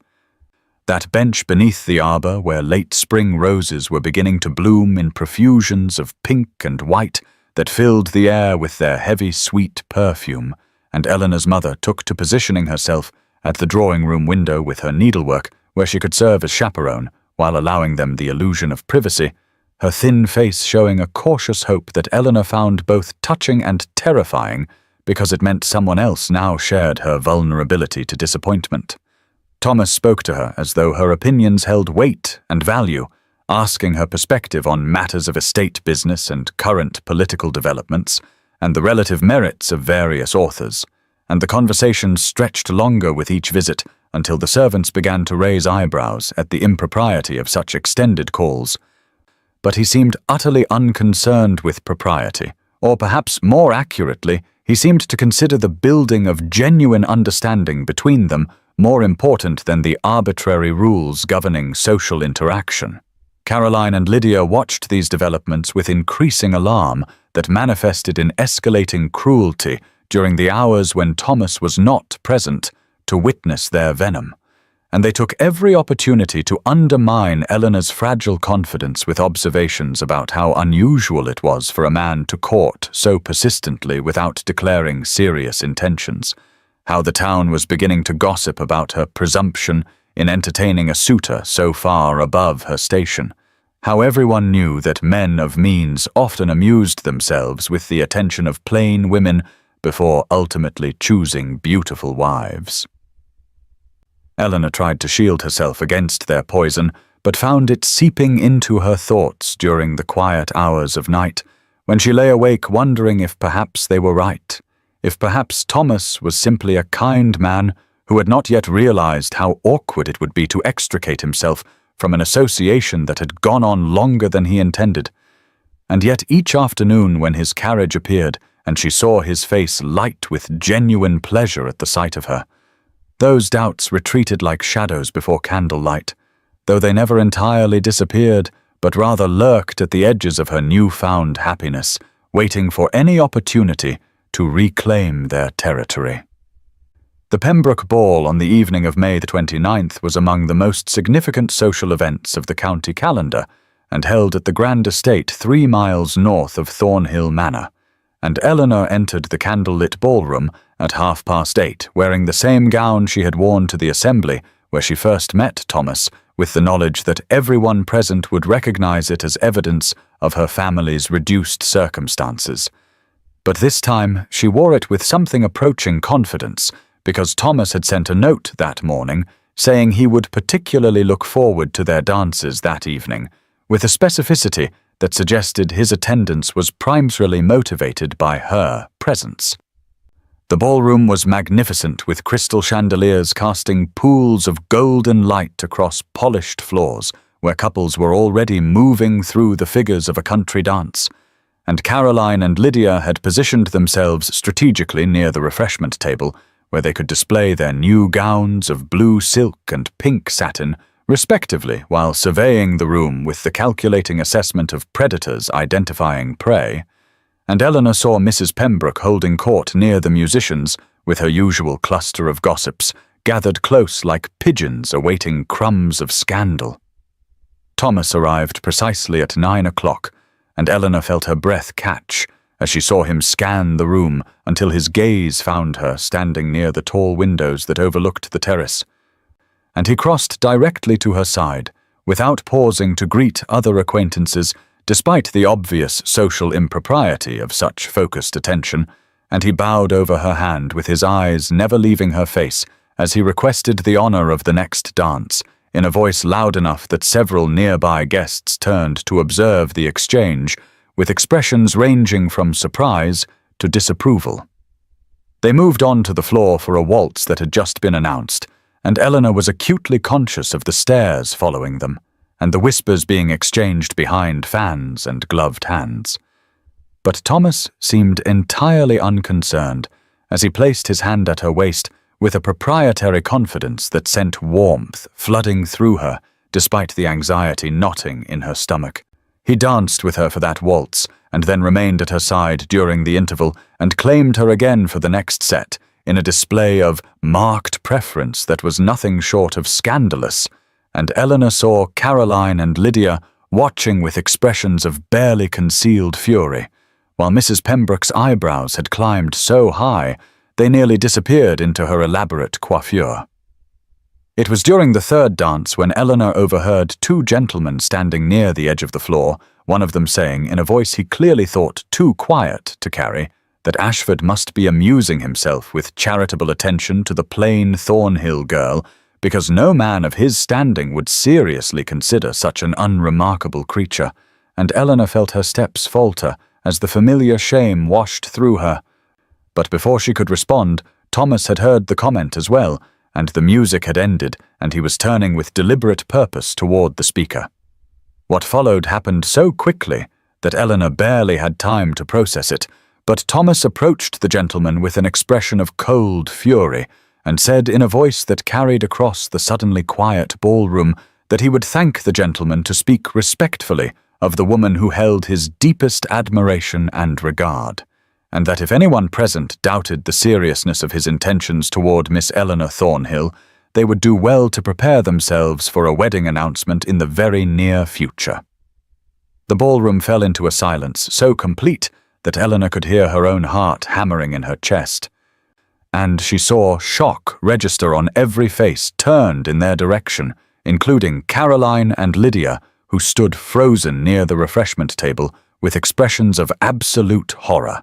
That bench beneath the arbor where late spring roses were beginning to bloom in profusions of pink and white that filled the air with their heavy, sweet perfume, and Eleanor's mother took to positioning herself at the drawing-room window with her needlework where she could serve as chaperone while allowing them the illusion of privacy, her thin face showing a cautious hope that Eleanor found both touching and terrifying because it meant someone else now shared her vulnerability to disappointment. Thomas spoke to her as though her opinions held weight and value, asking her perspective on matters of estate business and current political developments, and the relative merits of various authors, and the conversation stretched longer with each visit until the servants began to raise eyebrows at the impropriety of such extended calls. But he seemed utterly unconcerned with propriety, or perhaps more accurately, he seemed to consider the building of genuine understanding between them more important than the arbitrary rules governing social interaction. Caroline and Lydia watched these developments with increasing alarm that manifested in escalating cruelty during the hours when Thomas was not present to witness their venom, and they took every opportunity to undermine Eleanor's fragile confidence with observations about how unusual it was for a man to court so persistently without declaring serious intentions, how the town was beginning to gossip about her presumption in entertaining a suitor so far above her station, how everyone knew that men of means often amused themselves with the attention of plain women before ultimately choosing beautiful wives. Eleanor tried to shield herself against their poison, but found it seeping into her thoughts during the quiet hours of night, when she lay awake wondering if perhaps they were right, if perhaps Thomas was simply a kind man who had not yet realized how awkward it would be to extricate himself from an association that had gone on longer than he intended. And yet each afternoon when his carriage appeared and she saw his face light with genuine pleasure at the sight of her, those doubts retreated like shadows before candlelight, though they never entirely disappeared, but rather lurked at the edges of her newfound happiness, waiting for any opportunity to reclaim their territory. The Pembroke Ball on the evening of May the 29th was among the most significant social events of the county calendar, and held at the grand estate 3 miles north of Thornhill Manor, and Eleanor entered the candlelit ballroom at 8:30, wearing the same gown she had worn to the assembly where she first met Thomas, with the knowledge that everyone present would recognize it as evidence of her family's reduced circumstances. But this time she wore it with something approaching confidence, because Thomas had sent a note that morning saying he would particularly look forward to their dances that evening, with a specificity that suggested his attendance was primarily motivated by her presence. The ballroom was magnificent, with crystal chandeliers casting pools of golden light across polished floors, where couples were already moving through the figures of a country dance, and Caroline and Lydia had positioned themselves strategically near the refreshment table, where they could display their new gowns of blue silk and pink satin, respectively, while surveying the room with the calculating assessment of predators identifying prey. And Eleanor saw Mrs. Pembroke holding court near the musicians, with her usual cluster of gossips, gathered close like pigeons awaiting crumbs of scandal. Thomas arrived precisely at 9 o'clock, and Eleanor felt her breath catch as she saw him scan the room until his gaze found her standing near the tall windows that overlooked the terrace. And he crossed directly to her side, without pausing to greet other acquaintances, despite the obvious social impropriety of such focused attention, and he bowed over her hand with his eyes never leaving her face as he requested the honor of the next dance, in a voice loud enough that several nearby guests turned to observe the exchange, with expressions ranging from surprise to disapproval. They moved on to the floor for a waltz that had just been announced, and Eleanor was acutely conscious of the stares following them, and the whispers being exchanged behind fans and gloved hands. But Thomas seemed entirely unconcerned as he placed his hand at her waist with a proprietary confidence that sent warmth flooding through her despite the anxiety knotting in her stomach. He danced with her for that waltz and then remained at her side during the interval and claimed her again for the next set in a display of marked preference that was nothing short of scandalous, and Eleanor saw Caroline and Lydia watching with expressions of barely concealed fury, while Mrs. Pembroke's eyebrows had climbed so high they nearly disappeared into her elaborate coiffure. It was during the third dance when Eleanor overheard two gentlemen standing near the edge of the floor, one of them saying, in a voice he clearly thought too quiet to carry, that Ashford must be amusing himself with charitable attention to the plain Thornhill girl, because no man of his standing would seriously consider such an unremarkable creature, and Eleanor felt her steps falter as the familiar shame washed through her. But before she could respond, Thomas had heard the comment as well, and the music had ended, and he was turning with deliberate purpose toward the speaker. What followed happened so quickly that Eleanor barely had time to process it, but Thomas approached the gentleman with an expression of cold fury, and said in a voice that carried across the suddenly quiet ballroom that he would thank the gentleman to speak respectfully of the woman who held his deepest admiration and regard, and that if anyone present doubted the seriousness of his intentions toward Miss Eleanor Thornhill, they would do well to prepare themselves for a wedding announcement in the very near future. The ballroom fell into a silence so complete that Eleanor could hear her own heart hammering in her chest, and she saw shock register on every face turned in their direction, including Caroline and Lydia, who stood frozen near the refreshment table with expressions of absolute horror.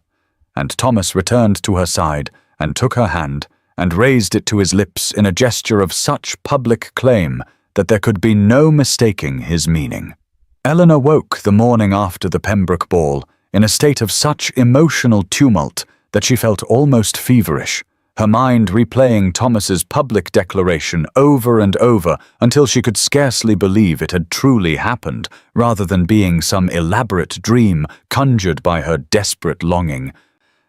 And Thomas returned to her side and took her hand and raised it to his lips in a gesture of such public claim that there could be no mistaking his meaning. Eleanor woke the morning after the Pembroke ball in a state of such emotional tumult that she felt almost feverish, her mind replaying Thomas's public declaration over and over until she could scarcely believe it had truly happened, rather than being some elaborate dream conjured by her desperate longing.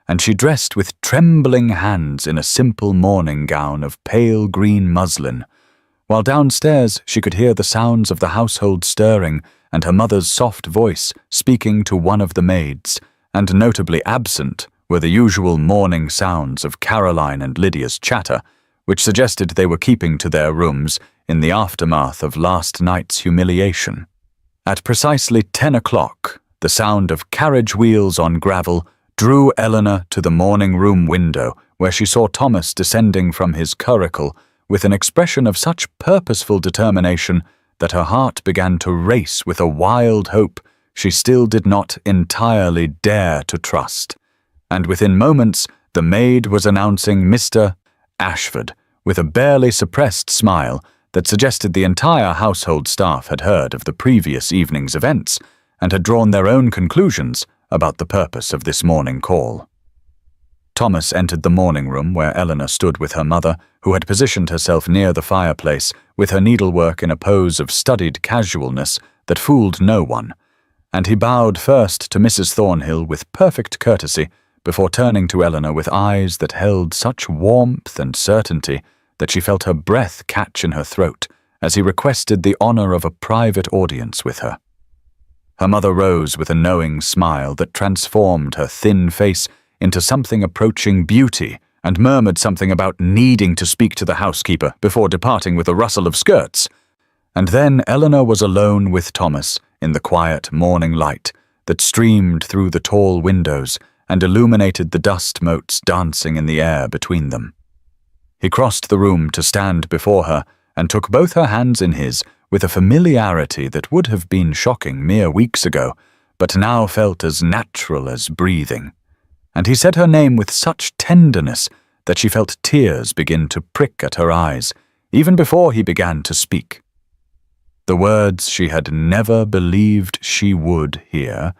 And she dressed with trembling hands in a simple morning gown of pale green muslin, while downstairs she could hear the sounds of the household stirring and her mother's soft voice speaking to one of the maids, and notably absent were the usual morning sounds of Caroline and Lydia's chatter, which suggested they were keeping to their rooms in the aftermath of last night's humiliation. At precisely 10 o'clock, the sound of carriage wheels on gravel drew Eleanor to the morning-room window, where she saw Thomas descending from his curricle with an expression of such purposeful determination that her heart began to race with a wild hope she still did not entirely dare to trust. And within moments the maid was announcing Mr. Ashford with a barely suppressed smile that suggested the entire household staff had heard of the previous evening's events and had drawn their own conclusions about the purpose of this morning call. Thomas entered the morning room where Eleanor stood with her mother, who had positioned herself near the fireplace with her needlework in a pose of studied casualness that fooled no one, and he bowed first to Mrs. Thornhill with perfect courtesy before turning to Eleanor with eyes that held such warmth and certainty that she felt her breath catch in her throat as he requested the honor of a private audience with her. Her mother rose with a knowing smile that transformed her thin face into something approaching beauty and murmured something about needing to speak to the housekeeper before departing with a rustle of skirts. And then Eleanor was alone with Thomas in the quiet morning light that streamed through the tall windows and illuminated the dust motes dancing in the air between them. He crossed the room to stand before her and took both her hands in his with a familiarity that would have been shocking mere weeks ago, but now felt as natural as breathing. And he said her name with such tenderness that she felt tears begin to prick at her eyes, even before he began to speak. The words she had never believed she would hear,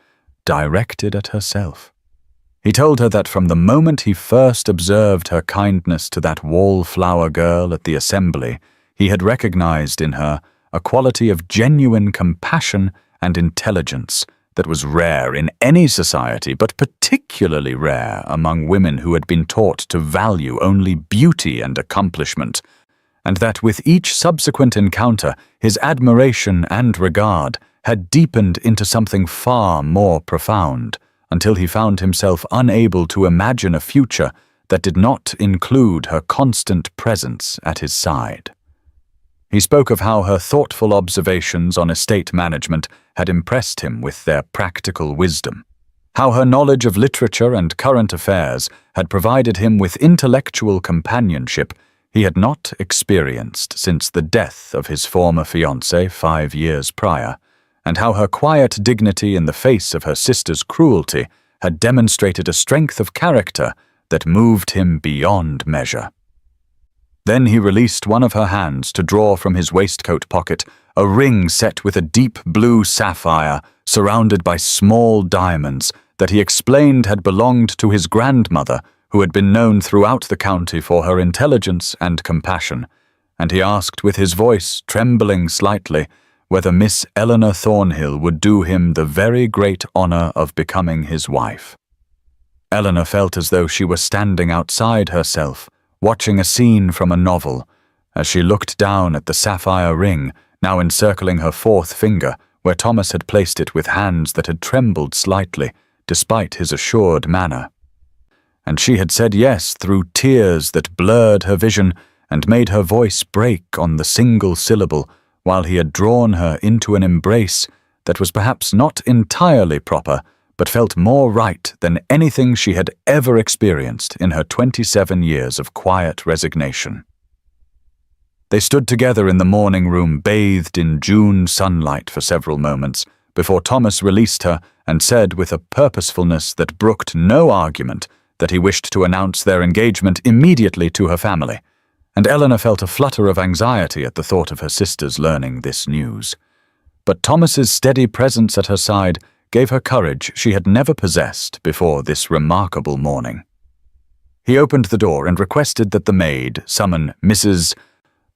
directed at herself. He told her that from the moment he first observed her kindness to that wallflower girl at the assembly, he had recognized in her a quality of genuine compassion and intelligence that was rare in any society, but particularly rare among women who had been taught to value only beauty and accomplishment, and that with each subsequent encounter his admiration and regard had deepened into something far more profound, until he found himself unable to imagine a future that did not include her constant presence at his side. He spoke of how her thoughtful observations on estate management had impressed him with their practical wisdom, how her knowledge of literature and current affairs had provided him with intellectual companionship he had not experienced since the death of his former fiancée 5 years prior, and how her quiet dignity in the face of her sister's cruelty had demonstrated a strength of character that moved him beyond measure. Then he released one of her hands to draw from his waistcoat pocket a ring set with a deep blue sapphire surrounded by small diamonds that he explained had belonged to his grandmother, who had been known throughout the county for her intelligence and compassion, and he asked with his voice trembling slightly whether Miss Eleanor Thornhill would do him the very great honor of becoming his wife. Eleanor felt as though she were standing outside herself, watching a scene from a novel, as she looked down at the sapphire ring, now encircling her 4th finger, where Thomas had placed it with hands that had trembled slightly, despite his assured manner. And she had said yes through tears that blurred her vision and made her voice break on the single syllable, while he had drawn her into an embrace that was perhaps not entirely proper, but felt more right than anything she had ever experienced in her 27 years of quiet resignation. They stood together in the morning room, bathed in June sunlight for several moments, before Thomas released her and said with a purposefulness that brooked no argument that he wished to announce their engagement immediately to her family, and Eleanor felt a flutter of anxiety at the thought of her sisters learning this news. But Thomas's steady presence at her side gave her courage she had never possessed before this remarkable morning. He opened the door and requested that the maid summon Mrs.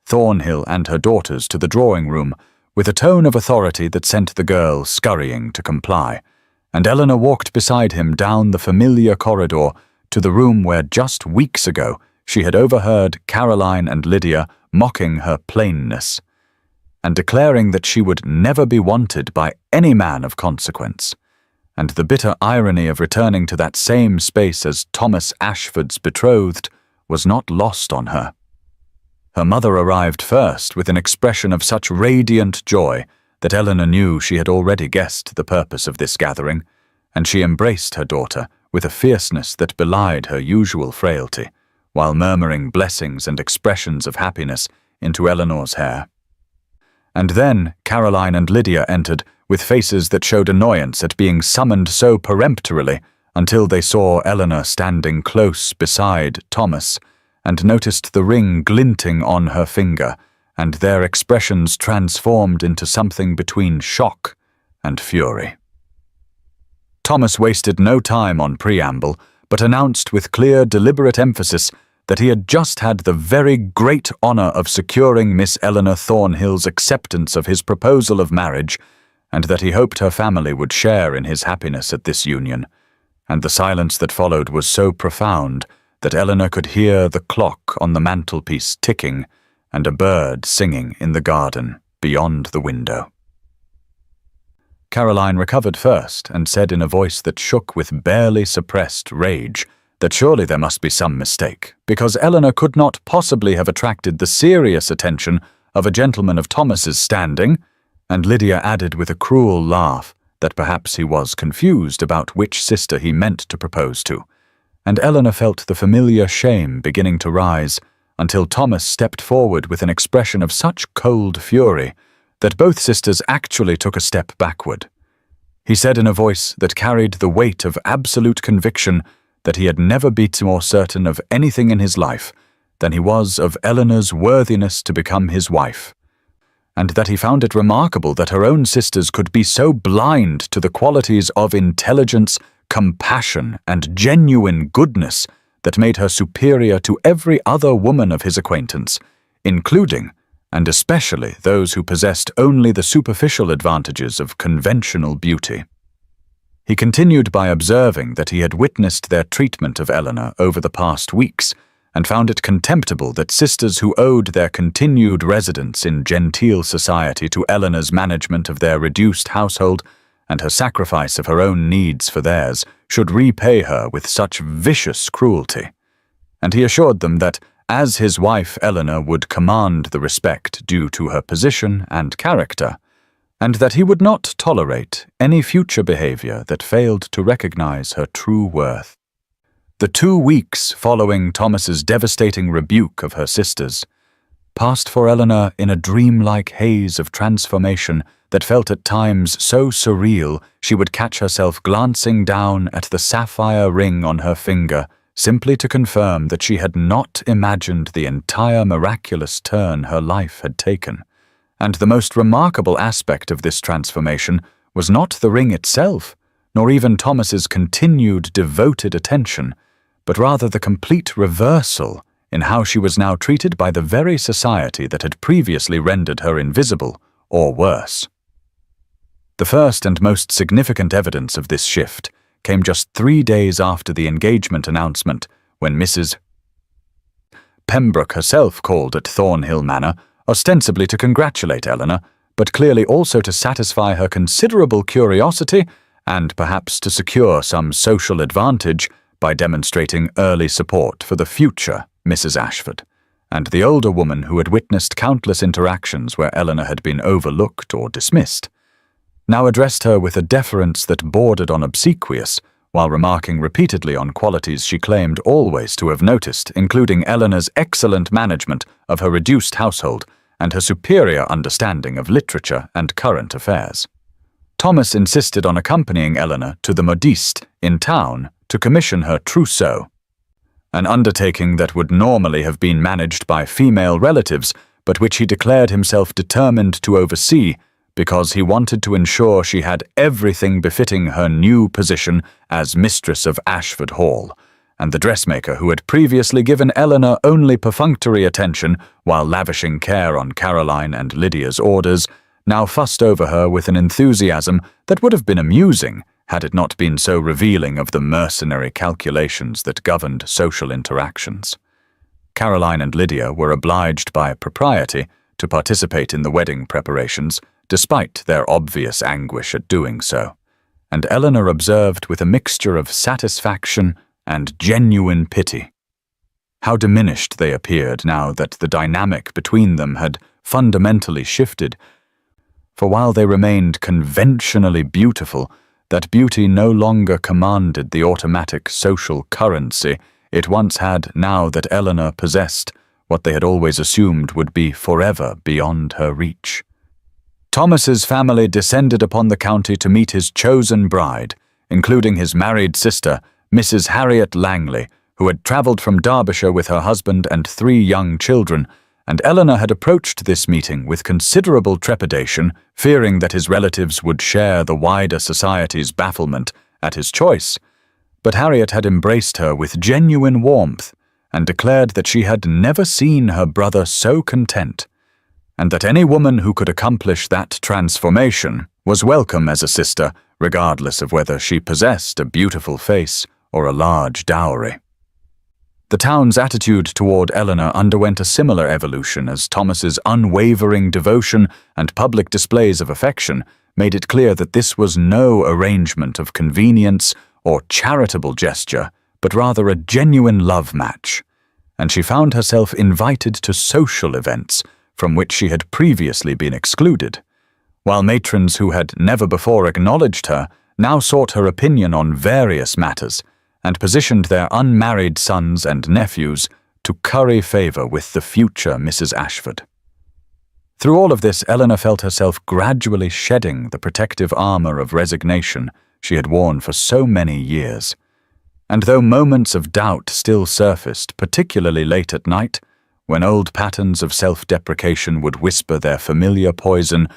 Thornhill and her daughters to the drawing-room with a tone of authority that sent the girl scurrying to comply, and Eleanor walked beside him down the familiar corridor to the room where just weeks ago she had overheard Caroline and Lydia mocking her plainness, and declaring that she would never be wanted by any man of consequence, and the bitter irony of returning to that same space as Thomas Ashford's betrothed was not lost on her. Her mother arrived first with an expression of such radiant joy that Eleanor knew she had already guessed the purpose of this gathering, and she embraced her daughter with a fierceness that belied her usual frailty, while murmuring blessings and expressions of happiness into Eleanor's hair. And then Caroline and Lydia entered with faces that showed annoyance at being summoned so peremptorily, until they saw Eleanor standing close beside Thomas and noticed the ring glinting on her finger, and their expressions transformed into something between shock and fury. Thomas wasted no time on preamble, but announced with clear, deliberate emphasis that he had just had the very great honor of securing Miss Eleanor Thornhill's acceptance of his proposal of marriage, and that he hoped her family would share in his happiness at this union, and the silence that followed was so profound that Eleanor could hear the clock on the mantelpiece ticking and a bird singing in the garden beyond the window. Caroline recovered first and said in a voice that shook with barely suppressed rage that surely there must be some mistake, because Eleanor could not possibly have attracted the serious attention of a gentleman of Thomas's standing, and Lydia added with a cruel laugh that perhaps he was confused about which sister he meant to propose to, and Eleanor felt the familiar shame beginning to rise until Thomas stepped forward with an expression of such cold fury that both sisters actually took a step backward. He said in a voice that carried the weight of absolute conviction that he had never been more certain of anything in his life than he was of Eleanor's worthiness to become his wife, and that he found it remarkable that her own sisters could be so blind to the qualities of intelligence, compassion, and genuine goodness that made her superior to every other woman of his acquaintance, including and especially those who possessed only the superficial advantages of conventional beauty. He continued by observing that he had witnessed their treatment of Eleanor over the past weeks, and found it contemptible that sisters who owed their continued residence in genteel society to Eleanor's management of their reduced household and her sacrifice of her own needs for theirs should repay her with such vicious cruelty. And he assured them that, as his wife Eleanor would command the respect due to her position and character, and that he would not tolerate any future behavior that failed to recognize her true worth. The 2 weeks following Thomas's devastating rebuke of her sisters passed for Eleanor in a dreamlike haze of transformation that felt at times so surreal she would catch herself glancing down at the sapphire ring on her finger simply to confirm that she had not imagined the entire miraculous turn her life had taken. And the most remarkable aspect of this transformation was not the ring itself, nor even Thomas's continued devoted attention, but rather the complete reversal in how she was now treated by the very society that had previously rendered her invisible, or worse. The first and most significant evidence of this shift came just 3 days after the engagement announcement, when Mrs. Pembroke herself called at Thornhill Manor, ostensibly to congratulate Eleanor, but clearly also to satisfy her considerable curiosity and perhaps to secure some social advantage by demonstrating early support for the future Mrs. Ashford, and the older woman who had witnessed countless interactions where Eleanor had been overlooked or dismissed, now addressed her with a deference that bordered on obsequious, while remarking repeatedly on qualities she claimed always to have noticed, including Eleanor's excellent management of her reduced household and her superior understanding of literature and current affairs. Thomas insisted on accompanying Eleanor to the modiste in town to commission her trousseau, an undertaking that would normally have been managed by female relatives, but which he declared himself determined to oversee because he wanted to ensure she had everything befitting her new position as mistress of Ashford Hall, and the dressmaker who had previously given Eleanor only perfunctory attention while lavishing care on Caroline and Lydia's orders, now fussed over her with an enthusiasm that would have been amusing had it not been so revealing of the mercenary calculations that governed social interactions. Caroline and Lydia were obliged by propriety to participate in the wedding preparations, despite their obvious anguish at doing so, and Eleanor observed with a mixture of satisfaction and genuine pity how diminished they appeared now that the dynamic between them had fundamentally shifted, for while they remained conventionally beautiful, that beauty no longer commanded the automatic social currency it once had now that Eleanor possessed what they had always assumed would be forever beyond her reach. Thomas's family descended upon the county to meet his chosen bride, including his married sister, Mrs. Harriet Langley, who had travelled from Derbyshire with her husband and 3 young children, and Eleanor had approached this meeting with considerable trepidation, fearing that his relatives would share the wider society's bafflement at his choice. But Harriet had embraced her with genuine warmth and declared that she had never seen her brother so content, and that any woman who could accomplish that transformation was welcome as a sister, regardless of whether she possessed a beautiful face or a large dowry. The town's attitude toward Eleanor underwent a similar evolution as Thomas's unwavering devotion and public displays of affection made it clear that this was no arrangement of convenience or charitable gesture, but rather a genuine love match, and she found herself invited to social events from which she had previously been excluded, while matrons who had never before acknowledged her now sought her opinion on various matters and positioned their unmarried sons and nephews to curry favor with the future Mrs. Ashford. Through all of this, Eleanor felt herself gradually shedding the protective armor of resignation she had worn for so many years. And though moments of doubt still surfaced, particularly late at night, when old patterns of self-deprecation would whisper their familiar poison,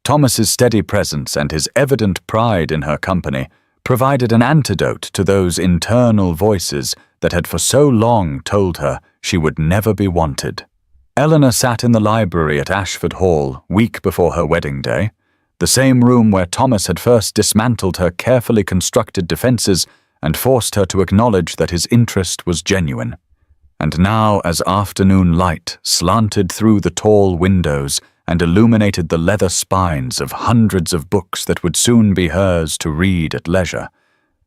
Thomas's steady presence and his evident pride in her company provided an antidote to those internal voices that had for so long told her she would never be wanted. Eleanor sat in the library at Ashford Hall week before her wedding day, the same room where Thomas had first dismantled her carefully constructed defenses and forced her to acknowledge that his interest was genuine. And now, as afternoon light slanted through the tall windows and illuminated the leather spines of hundreds of books that would soon be hers to read at leisure,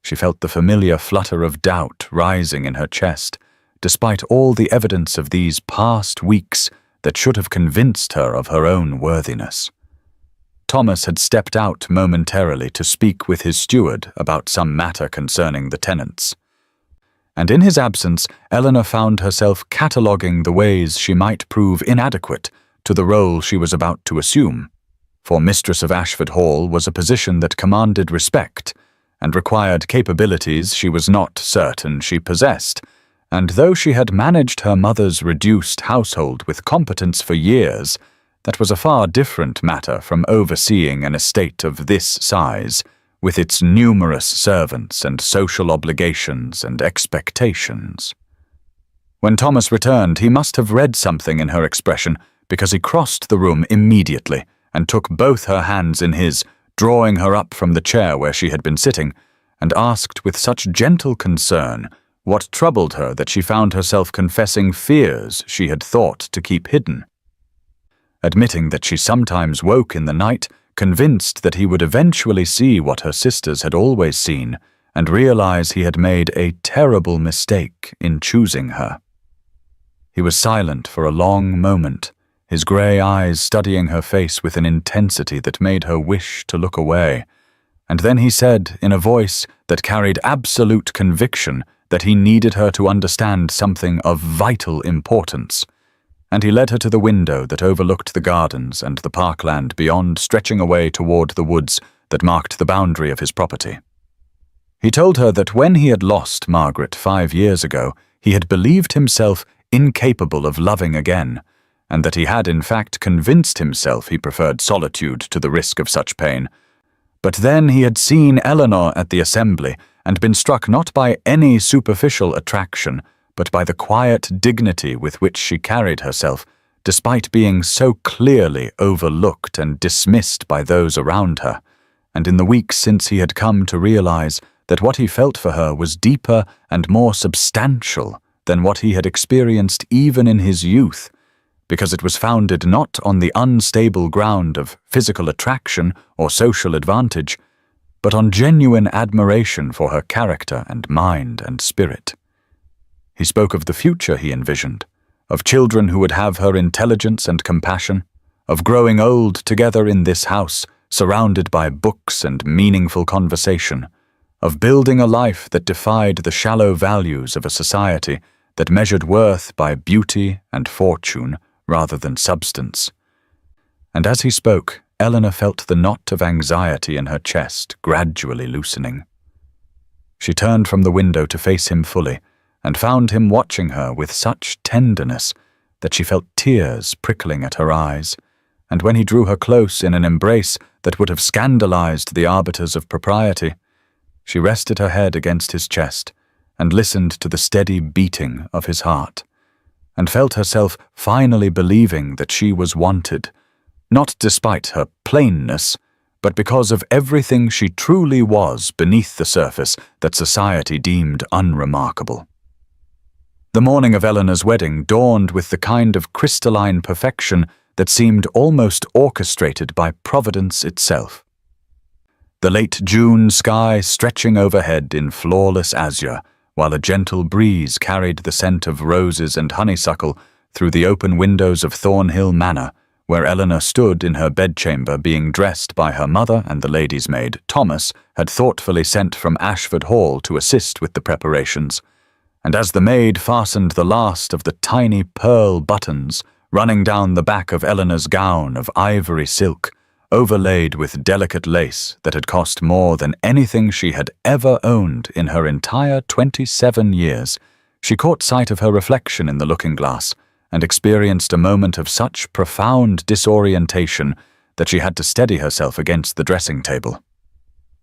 she felt the familiar flutter of doubt rising in her chest, despite all the evidence of these past weeks that should have convinced her of her own worthiness. Thomas had stepped out momentarily to speak with his steward about some matter concerning the tenants. And in his absence, Eleanor found herself cataloguing the ways she might prove inadequate to the role she was about to assume, for mistress of Ashford Hall was a position that commanded respect and required capabilities she was not certain she possessed, and though she had managed her mother's reduced household with competence for years, that was a far different matter from overseeing an estate of this size, with its numerous servants and social obligations and expectations. When Thomas returned, he must have read something in her expression, because he crossed the room immediately and took both her hands in his, drawing her up from the chair where she had been sitting, and asked with such gentle concern what troubled her that she found herself confessing fears she had thought to keep hidden. Admitting that she sometimes woke in the night, convinced that he would eventually see what her sisters had always seen, and realize he had made a terrible mistake in choosing her. He was silent for a long moment, his grey eyes studying her face with an intensity that made her wish to look away, and then he said, in a voice that carried absolute conviction, that he needed her to understand something of vital importance, and he led her to the window that overlooked the gardens and the parkland beyond, stretching away toward the woods that marked the boundary of his property. He told her that when he had lost Margaret 5 years ago, he had believed himself incapable of loving again, and that he had in fact convinced himself he preferred solitude to the risk of such pain. But then he had seen Eleanor at the assembly and been struck not by any superficial attraction, but by the quiet dignity with which she carried herself, despite being so clearly overlooked and dismissed by those around her, and in the weeks since he had come to realize that what he felt for her was deeper and more substantial than what he had experienced even in his youth, because it was founded not on the unstable ground of physical attraction or social advantage, but on genuine admiration for her character and mind and spirit. He spoke of the future he envisioned, of children who would have her intelligence and compassion, of growing old together in this house, surrounded by books and meaningful conversation, of building a life that defied the shallow values of a society that measured worth by beauty and fortune rather than substance. And as he spoke, Eleanor felt the knot of anxiety in her chest gradually loosening. She turned from the window to face him fully, and found him watching her with such tenderness that she felt tears prickling at her eyes, and when he drew her close in an embrace that would have scandalized the arbiters of propriety, she rested her head against his chest and listened to the steady beating of his heart, and felt herself finally believing that she was wanted, not despite her plainness, but because of everything she truly was beneath the surface that society deemed unremarkable. The morning of Eleanor's wedding dawned with the kind of crystalline perfection that seemed almost orchestrated by Providence itself. The late June sky stretching overhead in flawless azure, while a gentle breeze carried the scent of roses and honeysuckle through the open windows of Thornhill Manor, where Eleanor stood in her bedchamber being dressed by her mother and the lady's maid, Thomas, had thoughtfully sent from Ashford Hall to assist with the preparations. And as the maid fastened the last of the tiny pearl buttons running down the back of Eleanor's gown of ivory silk, overlaid with delicate lace that had cost more than anything she had ever owned in her entire 27 years, she caught sight of her reflection in the looking-glass and experienced a moment of such profound disorientation that she had to steady herself against the dressing table.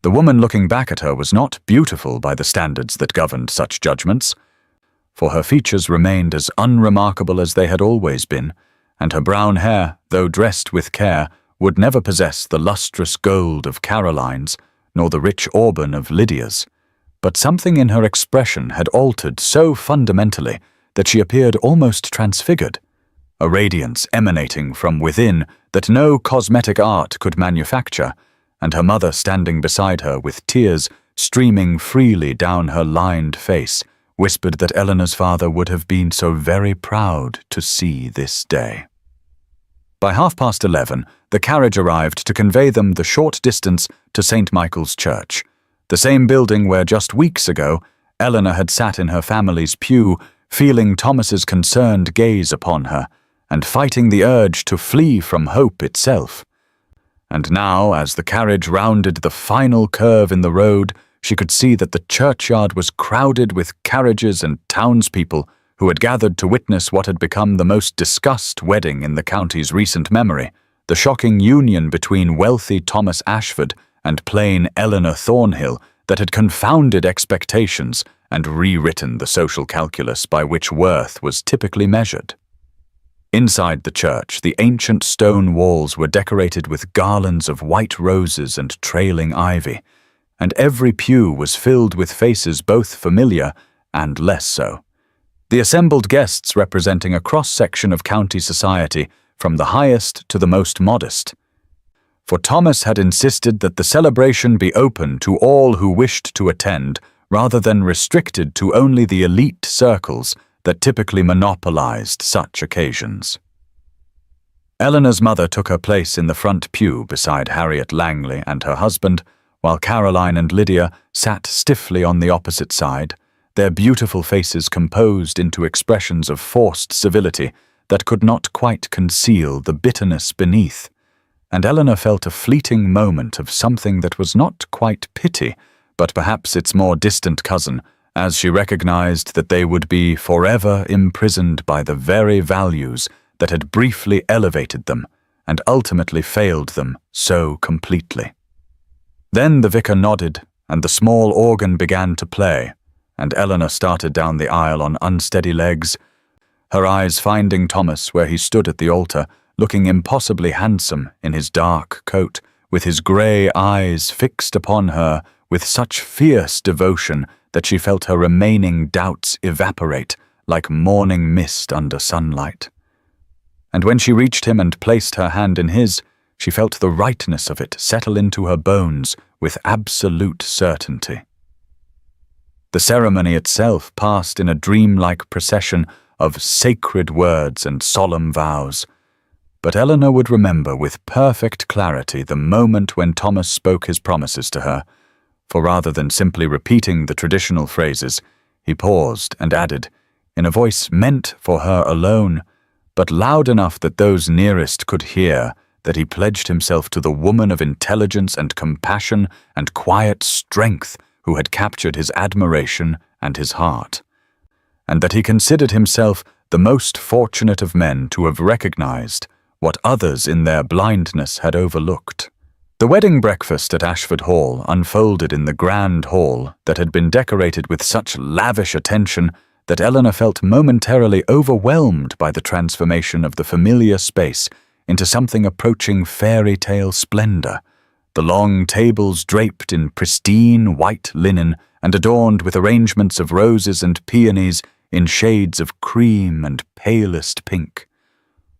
The woman looking back at her was not beautiful by the standards that governed such judgments, for her features remained as unremarkable as they had always been, and her brown hair, though dressed with care, would never possess the lustrous gold of Caroline's, nor the rich auburn of Lydia's. But something in her expression had altered so fundamentally that she appeared almost transfigured, a radiance emanating from within that no cosmetic art could manufacture, and her mother standing beside her with tears streaming freely down her lined face, whispered that Eleanor's father would have been so very proud to see this day. By 11:30, the carriage arrived to convey them the short distance to St. Michael's Church, the same building where just weeks ago Eleanor had sat in her family's pew, feeling Thomas's concerned gaze upon her, and fighting the urge to flee from hope itself. And now, as the carriage rounded the final curve in the road, she could see that the churchyard was crowded with carriages and townspeople who had gathered to witness what had become the most discussed wedding in the county's recent memory, the shocking union between wealthy Thomas Ashford and plain Eleanor Thornhill that had confounded expectations and rewritten the social calculus by which worth was typically measured. Inside the church, the ancient stone walls were decorated with garlands of white roses and trailing ivy, and every pew was filled with faces both familiar and less so. The assembled guests representing a cross-section of county society, from the highest to the most modest. For Thomas had insisted that the celebration be open to all who wished to attend, rather than restricted to only the elite circles that typically monopolized such occasions. Eleanor's mother took her place in the front pew beside Harriet Langley and her husband, while Caroline and Lydia sat stiffly on the opposite side, their beautiful faces composed into expressions of forced civility that could not quite conceal the bitterness beneath, and Eleanor felt a fleeting moment of something that was not quite pity, but perhaps its more distant cousin, as she recognized that they would be forever imprisoned by the very values that had briefly elevated them and ultimately failed them so completely. Then the vicar nodded, and the small organ began to play, and Eleanor started down the aisle on unsteady legs, her eyes finding Thomas where he stood at the altar, looking impossibly handsome in his dark coat, with his grey eyes fixed upon her with such fierce devotion that she felt her remaining doubts evaporate like morning mist under sunlight. And when she reached him and placed her hand in his, she felt the rightness of it settle into her bones with absolute certainty. The ceremony itself passed in a dreamlike procession of sacred words and solemn vows, but Eleanor would remember with perfect clarity the moment when Thomas spoke his promises to her, for rather than simply repeating the traditional phrases, he paused and added, in a voice meant for her alone, but loud enough that those nearest could hear, that he pledged himself to the woman of intelligence and compassion and quiet strength who had captured his admiration and his heart, and that he considered himself the most fortunate of men to have recognized what others in their blindness had overlooked. The wedding breakfast at Ashford Hall unfolded in the grand hall that had been decorated with such lavish attention that Eleanor felt momentarily overwhelmed by the transformation of the familiar space into something approaching fairy tale splendor, the long tables draped in pristine white linen and adorned with arrangements of roses and peonies in shades of cream and palest pink,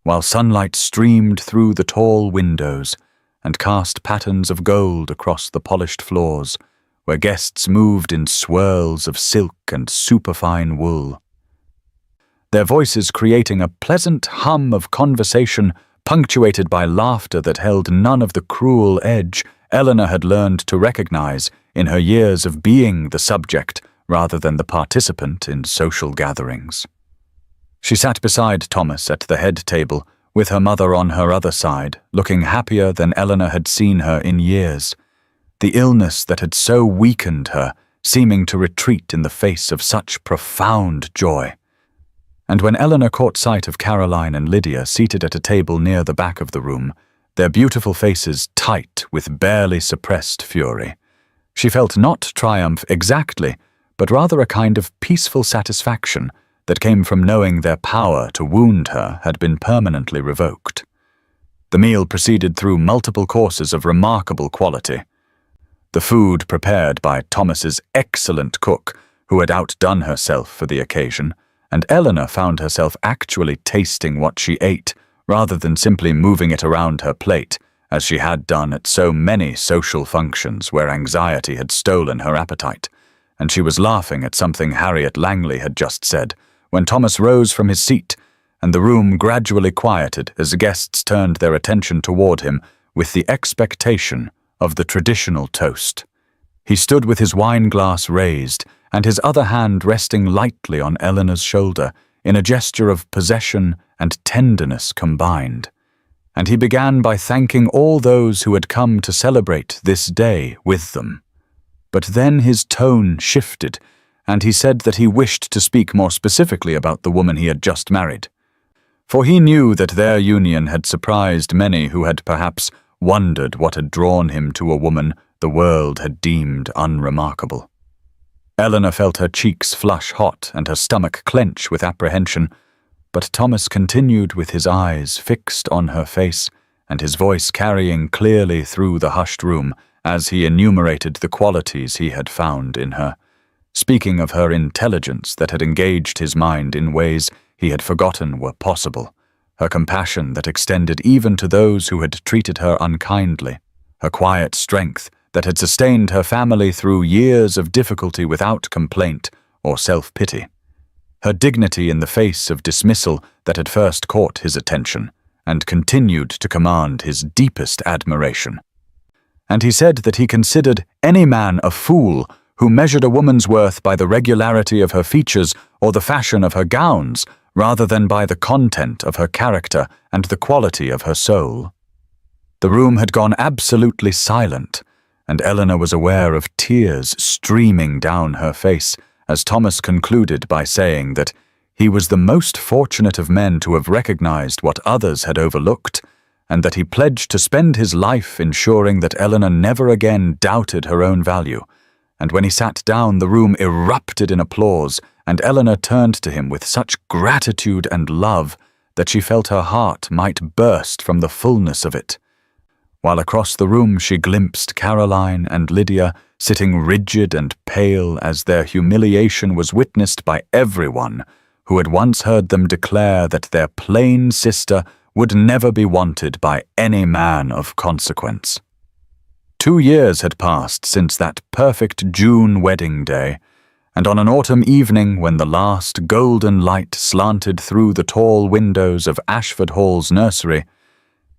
while sunlight streamed through the tall windows and cast patterns of gold across the polished floors, where guests moved in swirls of silk and superfine wool, their voices creating a pleasant hum of conversation punctuated by laughter that held none of the cruel edge Eleanor had learned to recognize in her years of being the subject rather than the participant in social gatherings. She sat beside Thomas at the head table, with her mother on her other side, looking happier than Eleanor had seen her in years, the illness that had so weakened her seeming to retreat in the face of such profound joy. And when Eleanor caught sight of Caroline and Lydia seated at a table near the back of the room, their beautiful faces tight with barely suppressed fury, she felt not triumph exactly, but rather a kind of peaceful satisfaction that came from knowing their power to wound her had been permanently revoked. The meal proceeded through multiple courses of remarkable quality. The food prepared by Thomas's excellent cook, who had outdone herself for the occasion, and Eleanor found herself actually tasting what she ate, rather than simply moving it around her plate, as she had done at so many social functions where anxiety had stolen her appetite, and she was laughing at something Harriet Langley had just said, when Thomas rose from his seat, and the room gradually quieted as guests turned their attention toward him with the expectation of the traditional toast. He stood with his wine-glass raised, and his other hand resting lightly on Eleanor's shoulder, in a gesture of possession and tenderness combined. And he began by thanking all those who had come to celebrate this day with them. But then his tone shifted, and he said that he wished to speak more specifically about the woman he had just married. For he knew that their union had surprised many who had perhaps wondered what had drawn him to a woman the world had deemed unremarkable. Eleanor felt her cheeks flush hot and her stomach clench with apprehension, but Thomas continued with his eyes fixed on her face and his voice carrying clearly through the hushed room as he enumerated the qualities he had found in her, speaking of her intelligence that had engaged his mind in ways he had forgotten were possible, her compassion that extended even to those who had treated her unkindly, her quiet strength that had sustained her family through years of difficulty without complaint or self-pity, her dignity in the face of dismissal that had first caught his attention and continued to command his deepest admiration. And he said that he considered any man a fool who measured a woman's worth by the regularity of her features or the fashion of her gowns, rather than by the content of her character and the quality of her soul. The room had gone absolutely silent, and Eleanor was aware of tears streaming down her face as Thomas concluded by saying that he was the most fortunate of men to have recognized what others had overlooked, and that he pledged to spend his life ensuring that Eleanor never again doubted her own value. And when he sat down, the room erupted in applause, and Eleanor turned to him with such gratitude and love that she felt her heart might burst from the fullness of it. While across the room she glimpsed Caroline and Lydia sitting rigid and pale as their humiliation was witnessed by everyone who had once heard them declare that their plain sister would never be wanted by any man of consequence. 2 years had passed since that perfect June wedding day, and on an autumn evening when the last golden light slanted through the tall windows of Ashford Hall's nursery,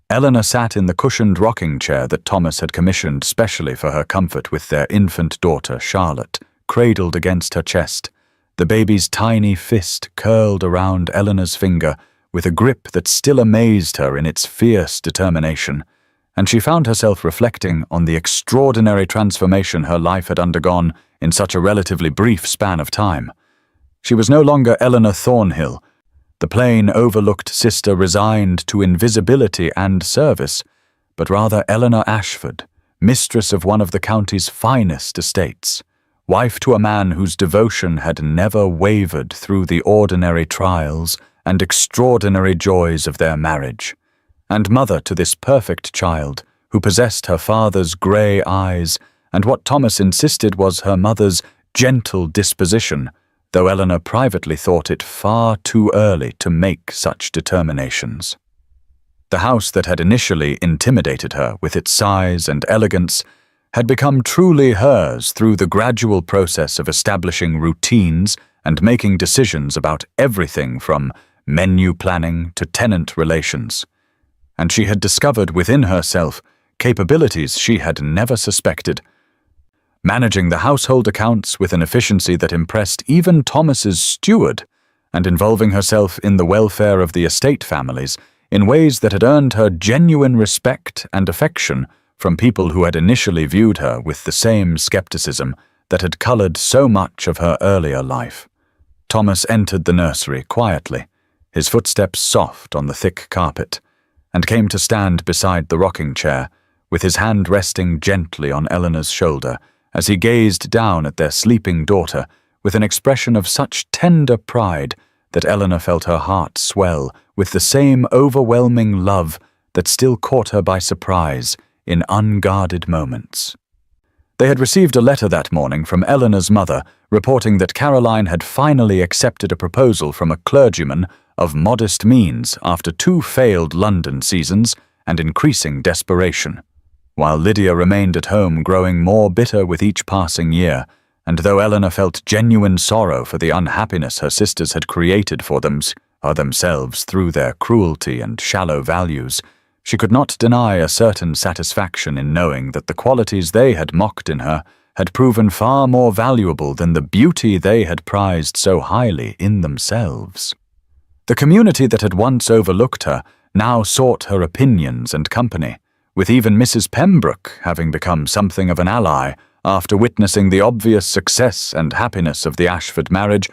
Eleanor sat in the cushioned rocking chair that Thomas had commissioned specially for her comfort with their infant daughter, Charlotte, cradled against her chest, the baby's tiny fist curled around Eleanor's finger with a grip that still amazed her in its fierce determination, and she found herself reflecting on the extraordinary transformation her life had undergone in such a relatively brief span of time. She was no longer Eleanor Thornhill, the plain, overlooked sister resigned to invisibility and service, but rather Eleanor Ashford, mistress of one of the county's finest estates, wife to a man whose devotion had never wavered through the ordinary trials and extraordinary joys of their marriage, and mother to this perfect child who possessed her father's grey eyes, and what Thomas insisted was her mother's gentle disposition, though Eleanor privately thought it far too early to make such determinations. The house that had initially intimidated her with its size and elegance had become truly hers through the gradual process of establishing routines and making decisions about everything from menu planning to tenant relations. And she had discovered within herself capabilities she had never suspected. Managing the household accounts with an efficiency that impressed even Thomas's steward, and involving herself in the welfare of the estate families in ways that had earned her genuine respect and affection from people who had initially viewed her with the same skepticism that had colored so much of her earlier life. Thomas entered the nursery quietly, his footsteps soft on the thick carpet, and came to stand beside the rocking chair, with his hand resting gently on Eleanor's shoulder as he gazed down at their sleeping daughter with an expression of such tender pride that Eleanor felt her heart swell with the same overwhelming love that still caught her by surprise in unguarded moments. They had received a letter that morning from Eleanor's mother reporting that Caroline had finally accepted a proposal from a clergyman of modest means after 2 failed London seasons and increasing desperation, while Lydia remained at home growing more bitter with each passing year, and though Eleanor felt genuine sorrow for the unhappiness her sisters had created for themselves through their cruelty and shallow values, she could not deny a certain satisfaction in knowing that the qualities they had mocked in her had proven far more valuable than the beauty they had prized so highly in themselves. The community that had once overlooked her now sought her opinions and company, with even Mrs. Pembroke having become something of an ally after witnessing the obvious success and happiness of the Ashford marriage,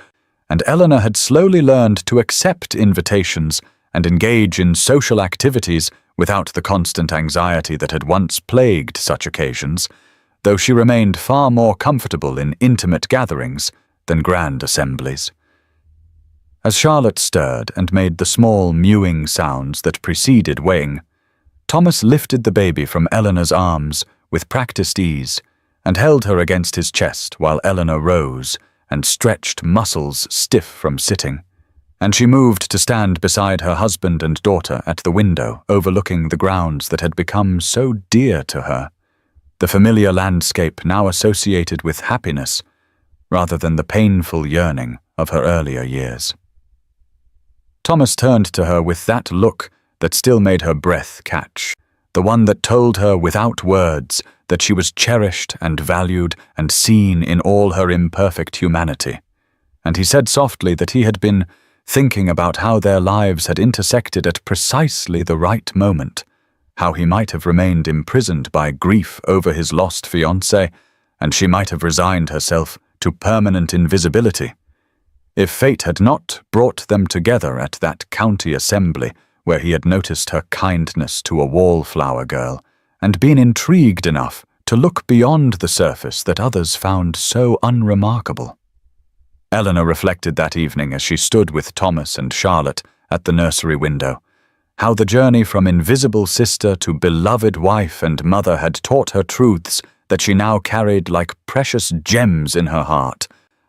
and Eleanor had slowly learned to accept invitations and engage in social activities without the constant anxiety that had once plagued such occasions, though she remained far more comfortable in intimate gatherings than grand assemblies. As Charlotte stirred and made the small mewing sounds that preceded weighing, Thomas lifted the baby from Eleanor's arms with practiced ease and held her against his chest while Eleanor rose and stretched muscles stiff from sitting, and she moved to stand beside her husband and daughter at the window overlooking the grounds that had become so dear to her, the familiar landscape now associated with happiness rather than the painful yearning of her earlier years. Thomas turned to her with that look that still made her breath catch, the one that told her without words that she was cherished and valued and seen in all her imperfect humanity, and he said softly that he had been thinking about how their lives had intersected at precisely the right moment, how he might have remained imprisoned by grief over his lost fiancée, and she might have resigned herself to permanent invisibility, if fate had not brought them together at that county assembly where he had noticed her kindness to a wallflower girl, and been intrigued enough to look beyond the surface that others found so unremarkable. Eleanor reflected that evening as she stood with Thomas and Charlotte at the nursery window, how the journey from invisible sister to beloved wife and mother had taught her truths that she now carried like precious gems in her heart,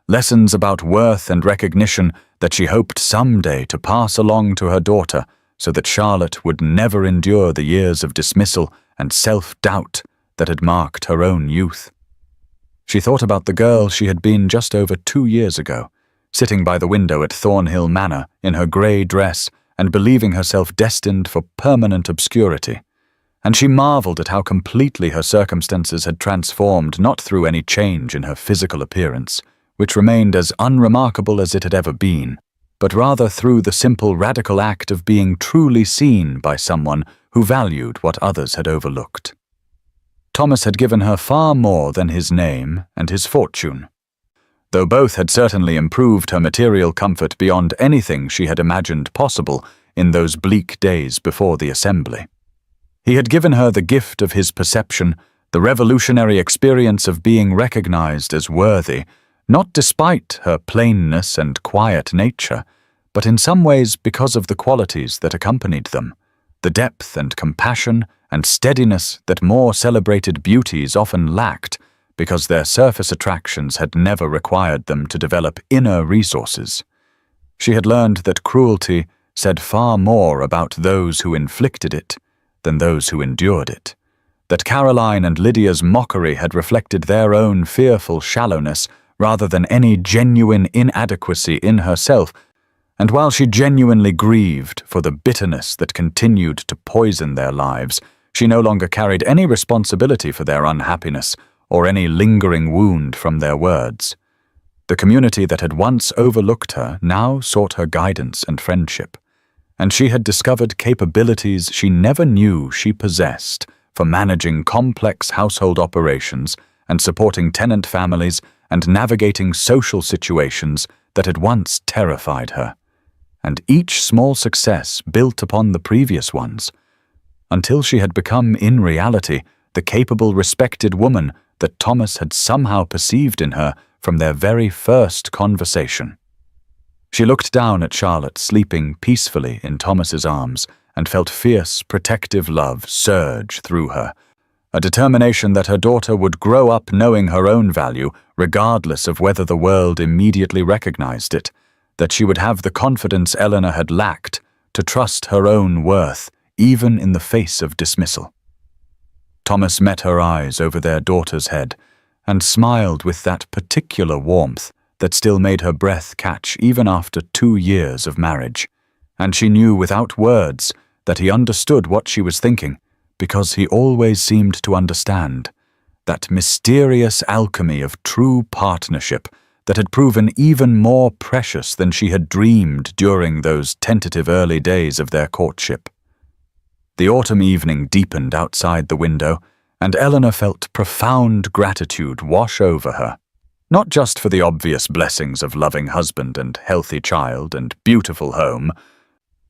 lessons about worth and recognition that she hoped someday to pass along to her daughter so that Charlotte would never endure the years of dismissal and self-doubt that had marked her own youth. She thought about the girl she had been just over 2 years ago, sitting by the window at Thornhill Manor in her grey dress and believing herself destined for permanent obscurity, and she marveled at how completely her circumstances had transformed not through any change in her physical appearance, which remained as unremarkable as it had ever been, but rather through the simple radical act of being truly seen by someone who valued what others had overlooked. Thomas had given her far more than his name and his fortune, though both had certainly improved her material comfort beyond anything she had imagined possible in those bleak days before the assembly. He had given her the gift of his perception, the revolutionary experience of being recognized as worthy, not despite her plainness and quiet nature, but in some ways because of the qualities that accompanied them, the depth and compassion and steadiness that more celebrated beauties often lacked because their surface attractions had never required them to develop inner resources. She had learned that cruelty said far more about those who inflicted it than those who endured it, that Caroline and Lydia's mockery had reflected their own fearful shallowness rather than any genuine inadequacy in herself, and while she genuinely grieved for the bitterness that continued to poison their lives, she no longer carried any responsibility for their unhappiness or any lingering wound from their words. The community that had once overlooked her now sought her guidance and friendship, and she had discovered capabilities she never knew she possessed for managing complex household operations and supporting tenant families and navigating social situations that had once terrified her. And each small success built upon the previous ones, until she had become, in reality, the capable, respected woman that Thomas had somehow perceived in her from their very first conversation. She looked down at Charlotte sleeping peacefully in Thomas's arms and felt fierce, protective love surge through her, a determination that her daughter would grow up knowing her own value regardless of whether the world immediately recognized it, that she would have the confidence Eleanor had lacked to trust her own worth even in the face of dismissal. Thomas met her eyes over their daughter's head and smiled with that particular warmth that still made her breath catch even after 2 years of marriage, and she knew without words that he understood what she was thinking, because he always seemed to understand, that mysterious alchemy of true partnership that had proven even more precious than she had dreamed during those tentative early days of their courtship. The autumn evening deepened outside the window, and Eleanor felt profound gratitude wash over her, not just for the obvious blessings of loving husband and healthy child and beautiful home,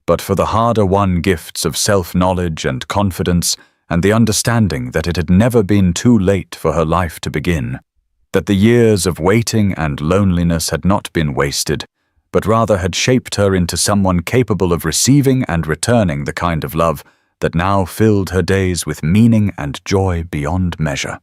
but for the harder-won gifts of self-knowledge and confidence and the understanding that it had never been too late for her life to begin, that the years of waiting and loneliness had not been wasted, but rather had shaped her into someone capable of receiving and returning the kind of love that now filled her days with meaning and joy beyond measure.